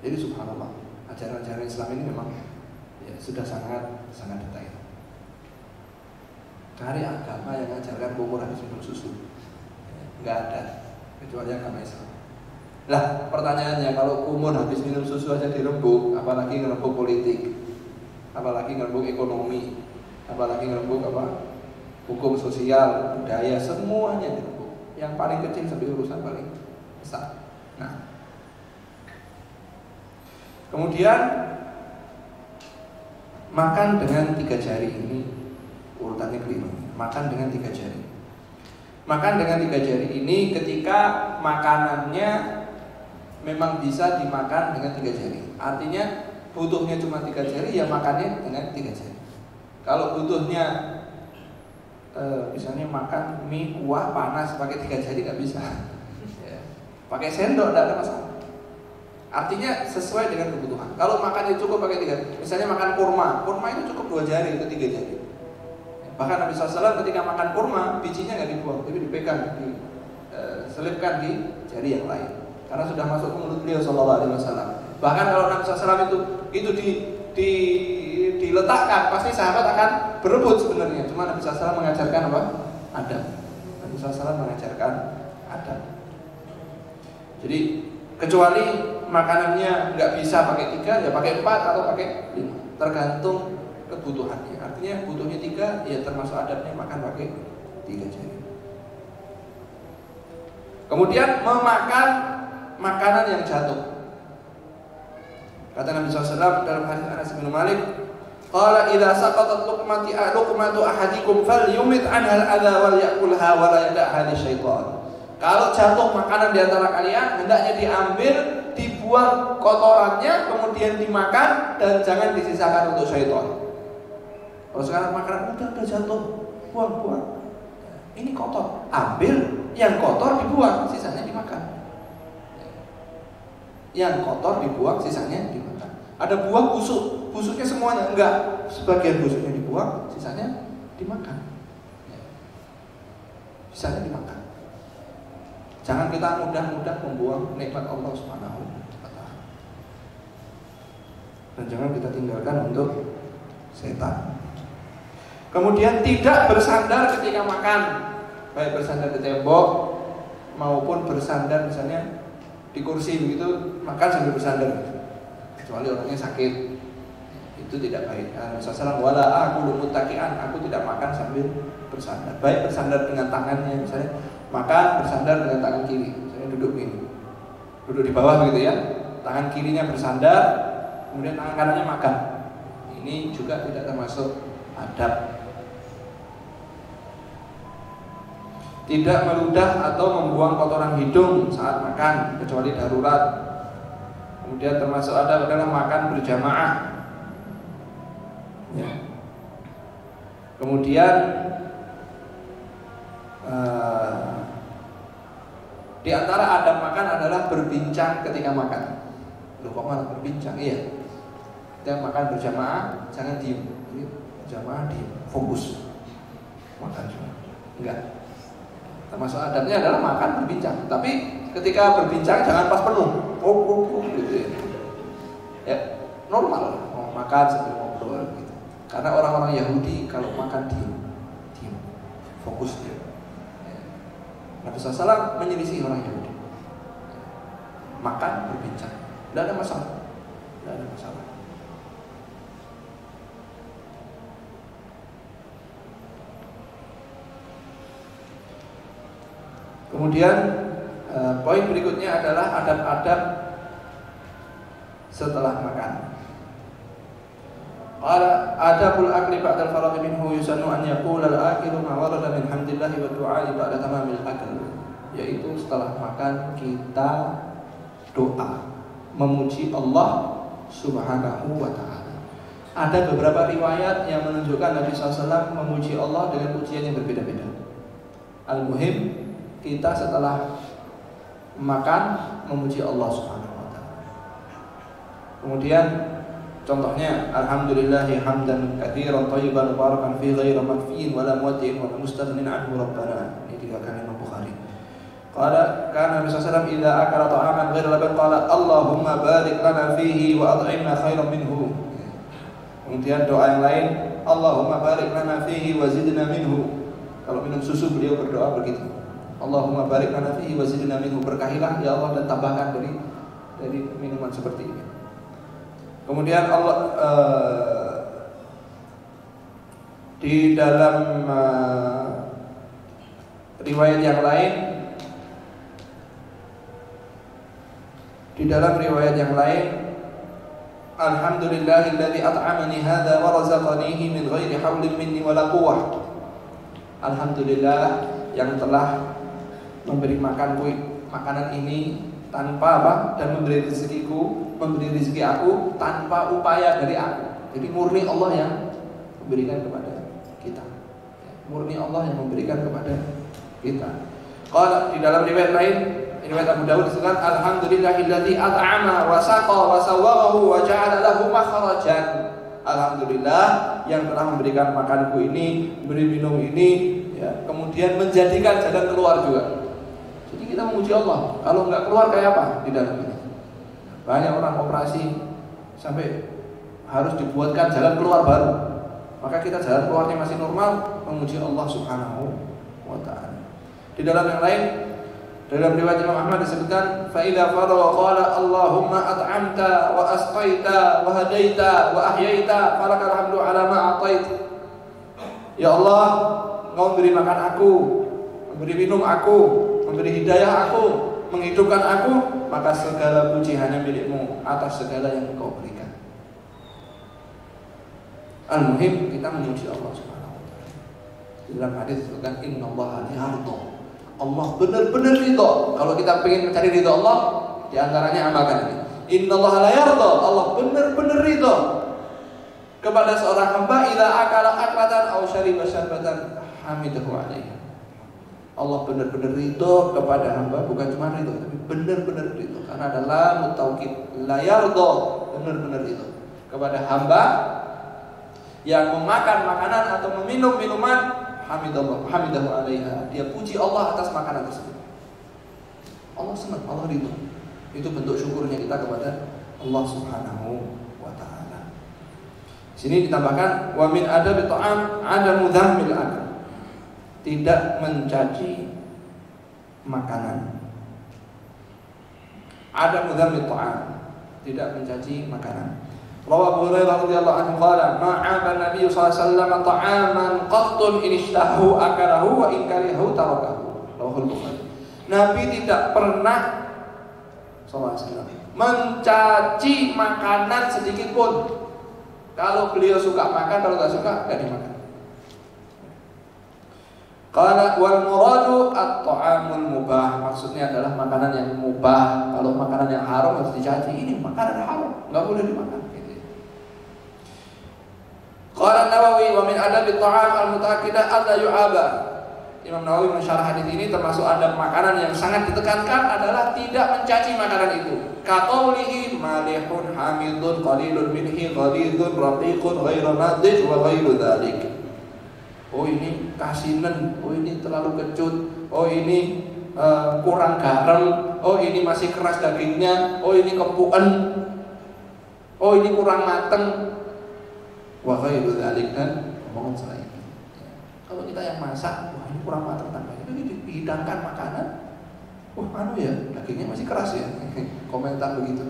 Jadi subhanallah, ajaran-ajaran Islam ini memang, ya, sudah sangat detail. Cari agama yang mengajarkan kumur habis minum susu, nggak ada, kecuali agama Islam. Lah pertanyaannya, kalau kumur habis minum susu aja dirembuk, apalagi ngerembuk politik, apalagi ngerembuk ekonomi, apalagi ngerembuk hukum sosial, budaya, semuanya dirembuk. Yang paling kecil sampai urusan paling besar. Nah, kemudian makan dengan 3 jari ini urutannya keliru. Makan dengan 3 jari. Makan dengan 3 jari ini ketika makanannya memang bisa dimakan dengan 3 jari. Artinya butuhnya cuma 3 jari, ya makannya dengan 3 jari. Kalau butuhnya misalnya makan mie kuah panas pakai 3 jari nggak bisa. Ya. Pakai sendok tidak ada masalah. Artinya sesuai dengan kebutuhan. Kalau makannya cukup pakai 3, misalnya makan kurma itu cukup 2 jari, itu 3 jari. Bahkan Nabi SAW ketika makan kurma, bijinya nggak dibuang, tapi dipegang, diselipkan di jari yang lain. Karena sudah masuk ke mulut beliau SAW. Bahkan kalau Nabi SAW itu diletakkan, pasti sahabat akan berebut sebenarnya. Cuma Nabi SAW mengajarkan apa? Adab. Nabi SAW mengajarkan adab. Jadi kecuali makanannya nggak bisa pakai 3, ya pakai 4 atau pakai 5, tergantung kebutuhannya. Artinya butuhnya 3, ya termasuk adabnya makan pakai 3 jari. Kemudian memakan makanan yang jatuh. Kata Nabi SAW dalam hadis Anas bin Malik, qala idza saqatat luqmatu ahadikum falyumit anha al-adha wal ya'kulha wa la yada'ha lisyaitan. Kalau jatuh makanan di antara kalian, hendaknya diambil, dibuang kotorannya, kemudian dimakan, dan jangan disisakan untuk syaitan. Kalau sekarang makanan udah jatuh, buang. Ini kotor, ambil, yang kotor dibuang, sisanya dimakan. Yang kotor dibuang, sisanya dimakan. Ada buah busuk, busuknya semuanya enggak, sebagian busuknya dibuang, sisanya dimakan. Sisanya dimakan. Jangan kita mudah-mudah membuang nikmat Allah Subhanahu wa taala. Dan jangan kita tinggalkan untuk setan. Kemudian tidak bersandar ketika makan, baik bersandar di tembok maupun bersandar misalnya di kursi begitu, makan sambil bersandar. Kecuali orangnya sakit, itu tidak baik. Rasulullah wala aqulu muttaqian, aku tidak makan sambil bersandar. Baik bersandar dengan tangannya, misalnya makan bersandar dengan tangan kiri, misalnya duduk gini, duduk di bawah begitu ya, tangan kirinya bersandar, kemudian tangan kanannya makan. Ini juga tidak termasuk adab. Tidak meludah atau membuang kotoran hidung saat makan kecuali darurat. Kemudian termasuk adab adalah makan berjamaah. Ya. Kemudian di antara adab makan adalah berbincang ketika makan. Loh kok malah berbincang? Iya. Kita makan berjamaah, jangan diem. Berjamaah diem, fokus. Makan juga. Enggak. Termasuk adabnya adalah makan berbincang. Tapi ketika berbincang jangan pas penuh. Gitu ya. Ya, normal. Mau makan sambil ngobrol gitu. Karena orang-orang Yahudi kalau makan diem, fokus dia. Nabi SAW menyelisih orang Yahudi. Makan berbincang, tidak ada masalah. Tidak ada masalah. Kemudian poin berikutnya adalah adab-adab setelah makan. Adabul akli ba'dal faraghi minhu yusannu an yaqula al-akilu ma warada min hamdillahi wa du'ai ba'da tamamil akl. Yaitu setelah makan kita doa memuji Allah Subhanahu wa taala. Ada beberapa riwayat yang menunjukkan Nabi SAW memuji Allah dengan pujian yang berbeda-beda. Al-muhim kita setelah makan memuji Allah Subhanahu wa taala. Kemudian contohnya alhamdulillahi hamdan katsiran thayyiban mubarakan fi ghairi makfiin wala muwaddi'in wala mustaghnin anhu rabbana. Ini dikatakan Imam Bukhari. Qala kana Nabi sallallahu alaihi wasallam idza akala ta'aman ghaira laban qala Allahumma barik lana fihi wa at'imna khairan minhu. Kemudian doa yang lain Allahumma barik lana fihi wa zidna minhu. Kalau minum susu beliau berdoa begitu. Allahumma barik lana fihi wa zidna minhu. Berkahilah ya Allah dan tambahkan dari minuman seperti ini. Kemudian Di dalam riwayat yang lain, alhamdulillahilladzi at'amani hadza wa razaqanihi min ghairi haulin minni wala quwwah. Alhamdulillah yang telah memberi makanku makanan ini tanpa apa, dan memberi rezeki aku tanpa upaya dari aku. Jadi murni Allah yang memberikan kepada kita. Murni Allah yang memberikan kepada kita. Kalau di dalam riwayat lain, riwayat Abu Dawud disebutkan alhamdulillahilladzi at'ama wa saqa wa sawwarahu wa ja'ala lahu makhrajan. Alhamdulillah yang telah memberikan makanku ini, memberi minum ini, ya, kemudian menjadikan jalan keluar juga. Jadi kita memuji Allah. Kalau nggak keluar kayak apa di dalam ini? Banyak orang operasi sampai harus dibuatkan jalan keluar baru. Maka kita jalan keluarnya masih normal, memuji Allah Subhanahu wa ta'ala. Di dalam yang lain, dalam riwayat Imam Ahmad disebutkan, fa idza faragha qala Allahumma at'amta wa asqaita wa hadaita wa ahyaita falakal hamdu ala ma a'tait. Ya Allah, Engkau memberi makan aku, memberi minum aku, memberi hidayah aku, menghidupkan aku, maka segala puji hanya milik-Mu atas segala yang Engkau berikan. Al-muhim kita memuji Allah Subhanahu wa ta'ala. Dalam hadis disebutkan innallaha yarda. Allah benar-benar ridha. Kalau kita ingin mencari ridha Allah, di antaranya amalkan ini. Innallaha la yarda. Allah benar-benar ridha kepada seorang hamba idza akala aklatan aw syariba syarbatan hamidahu alaiha. Allah benar-benar ridha kepada hamba, bukan cuma ridha tapi benar-benar ridha. Karena ada lam taukid, la yarda, benar-benar ridha kepada hamba yang memakan makanan atau meminum minuman, hamidahu alaiha, dia puji Allah atas makanan tersebut. Allah senang, Allah ridho. Itu bentuk syukurnya kita kepada Allah Subhanahu wa ta'ala. Sini ditambahkan wa min adabi ta'am adamu dhammil akal. Tidak mencaci makanan. Adamu dhammil ta'am, tidak mencaci makanan. Rawa Abu Hurairah radhiyallahu anhu qala ma'aba Nabi sallallahu alaihi wasallam ta'aman qattun in ishtahu akalahu wa in karihahu tarakahu. Rawahul Bukhari. Nabi tidak pernah sallallahu alaihi wasallam mencaci makanan sedikit pun. Kalau beliau suka makan, kalau enggak suka enggak dimakan. Qala wal muradu at-ta'amul mubah. Maksudnya adalah makanan yang mubah. Kalau makanan yang haram harus dicaci. Ini makanan haram, enggak boleh dimakan. Qala Nawawi wa min adabi ta'am al-muta'akkidah alla yu'aba. Imam Nawawi mensyarah hadis ini termasuk adab makanan yang sangat ditekankan adalah tidak mencaci makanan itu. Kaqaulihi malihun hamidun qalilun minhi ghalidun raqiqun ghairu nadij wa ghairu dzalik. Oh ini kasinen, oh ini terlalu kecut, oh ini kurang garam, oh ini masih keras dagingnya, oh ini kempuen, oh ini kurang mateng. Wa ghairu dzalik, dan omongan selain itu. Kalau kita yang masak, wah ini kurang matang tambahnya. Ini dihidangkan makanan. Wah anu ya, dagingnya masih keras ya. Komentar begitu.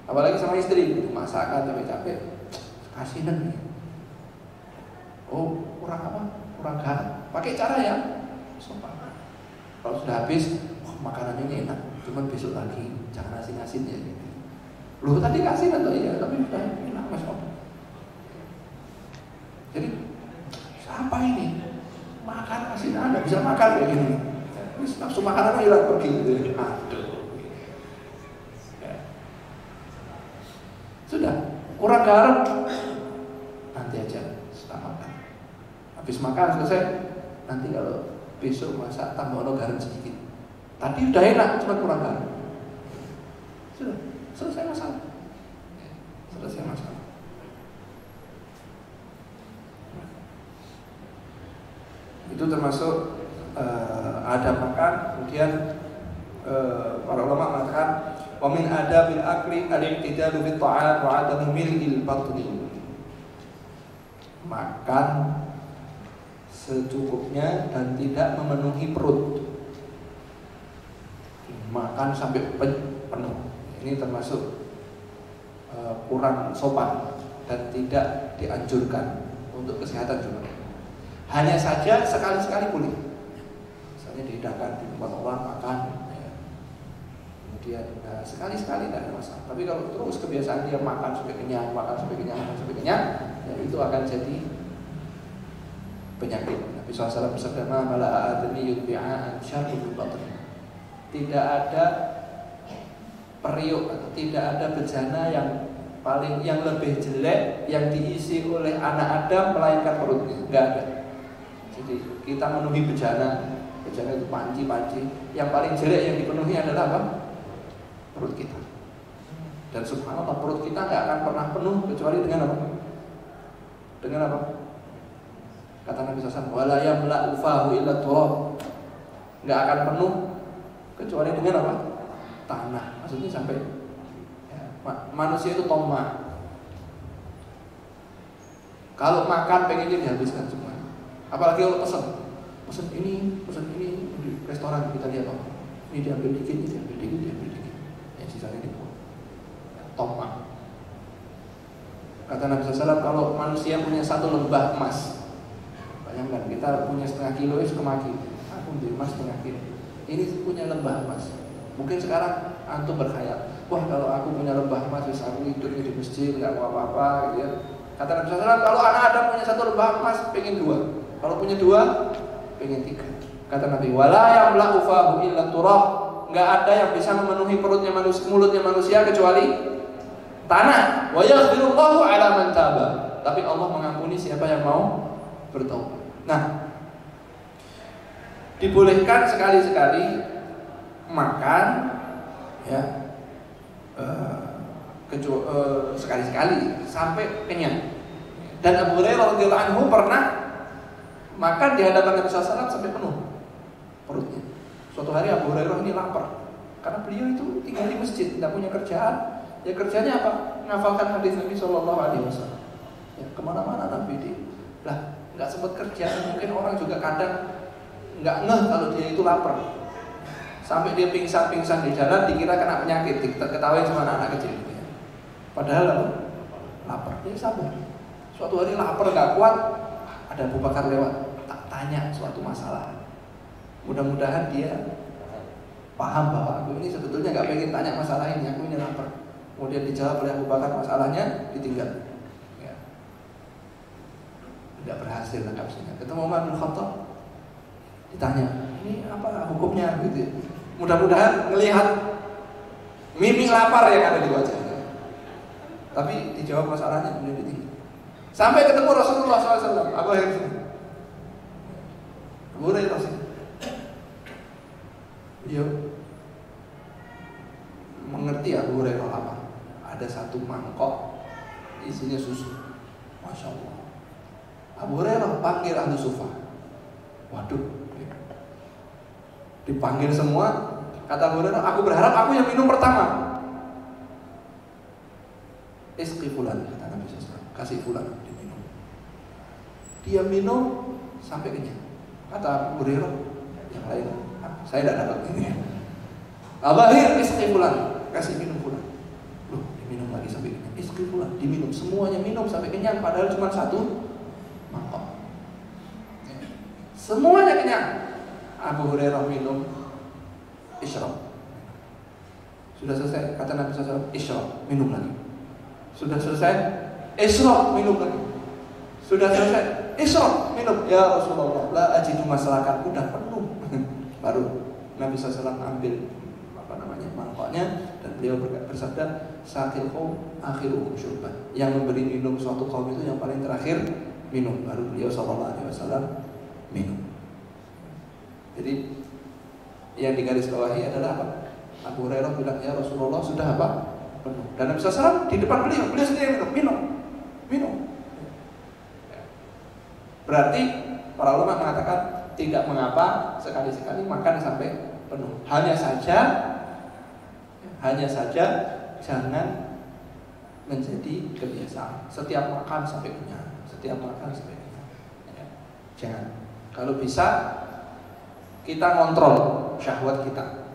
Apalagi sama istri, masakan capek-capek, kasihan nih. Oh, kurang apa? Kurang garam. Pakai cara yang sopan. Kalau sudah habis, wah makanannya ini enak. Cuman besok lagi, jangan asin-asin ya. Loh tadi kasih atau iya, tapi sudah enak Mas Om. Jadi siapa ini? Makan asin Anda bisa makan kayak gini. Nafsu makanannya hilang pergi gitu. Aduh. Ya. Sudah, kurang garam. Nanti aja setelah makan. Habis makan selesai. Nanti kalau besok masak tambah garam sedikit. Tadi udah enak, cuma kurang garam. Sudah, selesai masalah. Selesai masalah. Itu termasuk adab makan. Kemudian para ulama mengatakan wa min adabil akli al-i'tidalu bit ta'am wa 'adamu mil'il batni. Makan secukupnya dan tidak memenuhi perut. Makan sampai penuh. Ini termasuk kurang sopan dan tidak dianjurkan untuk kesehatan juga. Hanya saja sekali-sekali boleh. Misalnya dihidangkan di tempat orang makan, ya. Kemudian sekali-sekali tidak ada masalah. Tapi kalau terus kebiasaan dia makan sampai kenyang, makan sampai kenyang, ya itu akan jadi penyakit. Nabi SAW bersabda, "Ma mala'a adniyun bi'a'an syarrun min batni." Tidak ada periuk atau tidak ada bejana yang lebih jelek yang diisi oleh anak Adam melainkan perutnya. Enggak ada. Jadi kita memenuhi bejana itu panci. Yang paling jelek yang dipenuhi adalah apa? Perut kita. Dan subhanallah, perut kita nggak akan pernah penuh kecuali dengan apa? Dengan apa? Kata Nabi SAW, "Wala yamla'u fahu illa turab." Nggak akan penuh kecuali dengan apa? Tanah. Maksudnya sampai ya, manusia itu tomah. Kalau makan pengennya dihabiskan semua. Apalagi kalau pesen ini di restoran kita lihat apa? Ini diambil dikit. Yang sisanya dibuang. Tomah. Kata Nabi SAW, kalau manusia punya satu lembah emas, bayangkan kita punya setengah kilo itu kemaki. Aku beli emas setengah kilo. Ini punya lembah emas. Mungkin sekarang antum berkhayal, wah kalau aku punya lembah emas, bisa aku hidupnya di masjid, nggak mau apa-apa, gitu ya. Kata Nabi SAW, kalau anak Adam punya satu lembah emas, pengen 2. Kalau punya 2, pengen 3. Kata Nabi, wala yamla'u fahu illa turab. Nggak ada yang bisa memenuhi mulutnya manusia kecuali tanah. Wa yaghfirullahu ala man taba. Tapi Allah mengampuni siapa yang mau bertaubat. Nah, dibolehkan sekali-sekali makan, ya, sekali-sekali sampai kenyang. Dan Abu Hurairah radhiyallahu anhu pernah makan di hadapan Nabi SAW sampai penuh perutnya. Suatu hari Abu Hurairah ini lapar karena beliau itu tinggal di masjid, tidak punya kerjaan. Ya kerjanya apa? Menghafalkan hadis Nabi SAW. Ya kemana-mana Nabi lah nggak sempat kerja. Mungkin orang juga kadang nggak ngeh kalau dia itu lapar. Sampai dia pingsan di jalan, dikira kena penyakit, diketawain sama anak-anak kecil. Padahal apa? Lapar. Dia sabar. Suatu hari lapar nggak kuat, ada Abu Bakar lewat, tak tanya suatu masalah. Mudah-mudahan dia paham bahwa aku ini sebetulnya nggak pengen tanya masalah ini, aku ini lapar. Kemudian dijawab oleh Abu Bakar, masalahnya ditinggal. Ya. Tidak berhasil nangkapnya. Ketemu Umar bin Khattab, ditanya, ini apa hukumnya gitu. Mudah-mudahan melihat mimik lapar yang ada di wajahnya. Tapi dijawab masalahnya kemudian ditinggal. Sampai ketemu Rasulullah SAW. Apa yang sini? Boleh Rasul. Dia mengerti Abu Hurairah lapar. Ada satu mangkok isinya susu. Masya Allah. Abu Hurairah panggil ahli sufa. Waduh. Dipanggil semua. Kata Abu Hurairah, aku berharap aku yang minum pertama. Isqi fulan, kata Nabi SAW. Kasih fulan diminum. Dia minum sampai kenyang. Kata Abu Hurairah, yang lain, saya tidak dapat ini. Abahir isqi fulan, kasih minum fulan. Loh, diminum lagi sampai kenyang. Isqi fulan, diminum, semuanya minum sampai kenyang. Padahal cuma satu mangkok. Semuanya kenyang. Abu Hurairah minum, isyrab. Sudah selesai, kata Nabi SAW, isyrab, minum lagi. Sudah selesai, isyrab, minum lagi. Sudah selesai, isyrab, minum. Ya Rasulullah, la ajidu masyarakat, udah penuh. Baru Nabi SAW ambil mangkoknya dan beliau bersabda, sakil kaum akhiruhum syurban. Yang memberi minum suatu kaum itu yang paling terakhir minum. Baru beliau SAW minum. Jadi yang digarisbawahi adalah apa? Abu Hurairah bilang, ya Rasulullah sudah apa? Penuh. Dan Nabi SAW di depan beliau sendiri minum. Berarti para ulama mengatakan tidak mengapa sekali-sekali makan sampai penuh. Hanya saja jangan menjadi kebiasaan. Setiap makan sampai kenyang. Ya. Jangan. Kalau bisa kita kontrol syahwat kita.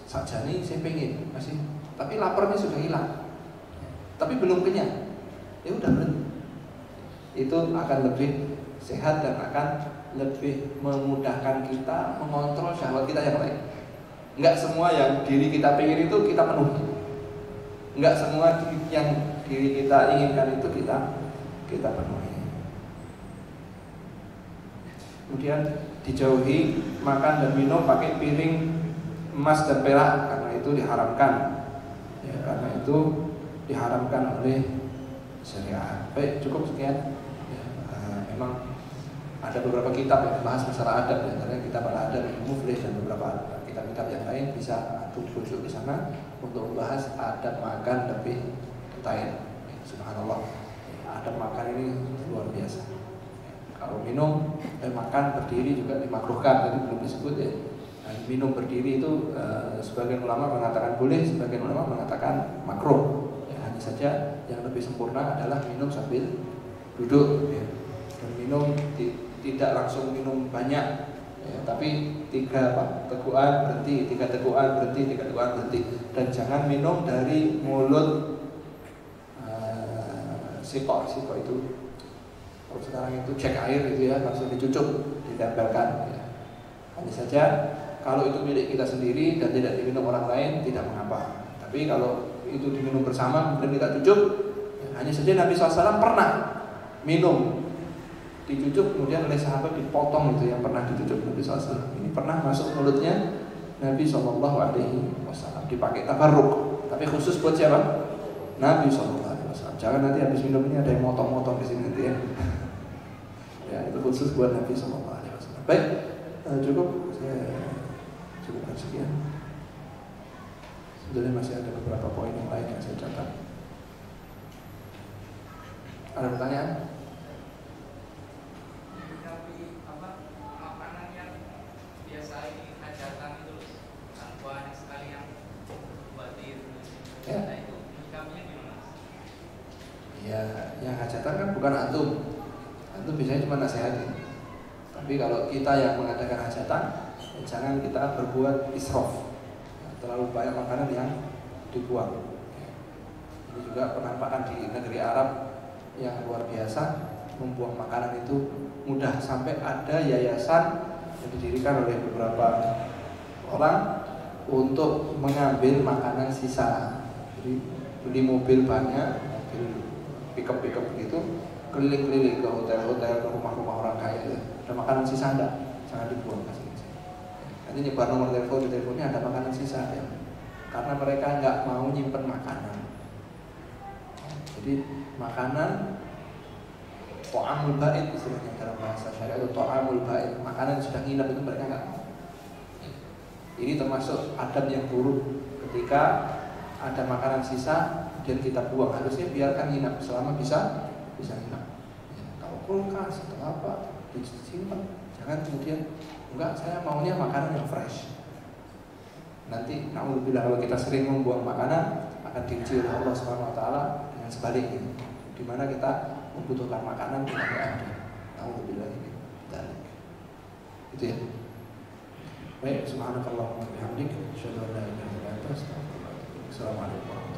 Saja nih saya pengen masih, tapi laparnya sudah hilang. Tapi belum kenyang. Ya udah berhenti. itu akan lebih sehat dan akan lebih memudahkan kita mengontrol syahwat kita yang lain. Enggak semua yang diri kita pengen itu kita penuhi. Enggak semua yang diri kita inginkan itu kita penuhi. Kemudian dijauhi makan dan minum pakai piring emas dan perak karena itu diharamkan. Ya, karena itu diharamkan oleh syariat. Baik, cukup sekian. Ya, memang ada beberapa kitab yang membahas masalah adab, antaranya kitab Al-Adab Al-Muflih dan beberapa kitab-kitab yang lain bisa rujuk di sana untuk membahas adab makan lebih detail. Subhanallah, adab makan ini luar biasa. Kalau minum, makan berdiri juga dimakruhkan, tadi belum disebut ya. Minum berdiri itu sebagian ulama mengatakan boleh, sebagian ulama mengatakan makruh. Ya, hanya saja yang lebih sempurna adalah minum sambil duduk. Ya. Dan minum tidak langsung minum banyak, ya, tapi 3 tegukan berhenti, 3 tegukan berhenti, 3 tegukan berhenti. Dan jangan minum dari mulut siko itu. Kalau sekarang itu cek air gitu ya, langsung dicucuk, ditempelkan. Ya. Hanya saja kalau itu milik kita sendiri dan tidak diminum orang lain tidak mengapa. Tapi kalau itu diminum bersama kemudian kita cucuk, ya, hanya saja Nabi SAW pernah minum dicucuk kemudian oleh sahabat dipotong itu yang pernah dicucuk Nabi SAW. Ini pernah masuk mulutnya Nabi SAW dipakai tabarruk. Tapi khusus buat siapa? Nabi SAW. Jangan nanti habis minum ini ada yang motong-motong di sini nanti ya. Ya, itu khusus buat Nabi SAW. Baik, cukup. Saya cukupkan sekian. Sebenarnya masih ada beberapa poin yang lain yang saya catat. Ada pertanyaan? Tapi makanan yang biasa ini hajatan itu banyak sekali yang buatin. Ya. Nah itu menyikapinya gimana? Ya, yang hajatan kan bukan antum. Antum biasanya cuma nasihatin. Tapi kalau kita yang mengadakan hajatan, jangan kita berbuat israf. Terlalu banyak makanan yang dibuang. Ini juga penampakan di negeri Arab yang luar biasa, membuang makanan itu mudah, sampai ada yayasan yang didirikan oleh beberapa orang untuk mengambil makanan sisa. Jadi beli mobil banyak, mobil pick-up gitu, keliling-keliling ke hotel-hotel, ke rumah-rumah orang kaya itu. Ada makanan sisa enggak? Jangan dibuang, kasih. Nanti nyebar nomor telepon, di teleponnya ada makanan sisa ya. Karena mereka enggak mau nyimpen makanan. Jadi makanan ta'amul ba'id istilahnya dalam bahasa syariat, itu ta'amul ba'id, makanan yang sudah nginep itu mereka enggak mau. Ini termasuk adab yang buruk ketika ada makanan sisa dan kita buang. Harusnya biarkan nginep selama bisa nginep. Ya, kalau kulkas atau apa disimpan, jangan kemudian enggak, saya maunya makanan yang fresh. Nanti naudzubillah kalau kita sering membuang makanan akan diuji oleh Allah Subhanahu wa taala dengan sebaliknya, di mana kita membutuhkan makanan yang tidak ada. Naudzubillah ini. Itu ya. Baik, subhanakallahumma wa bihamdik, asyhadu an la ilaha illa anta, astaghfiruka wa atubu ilaik. Assalamualaikum warahmatullahi wabarakatuh.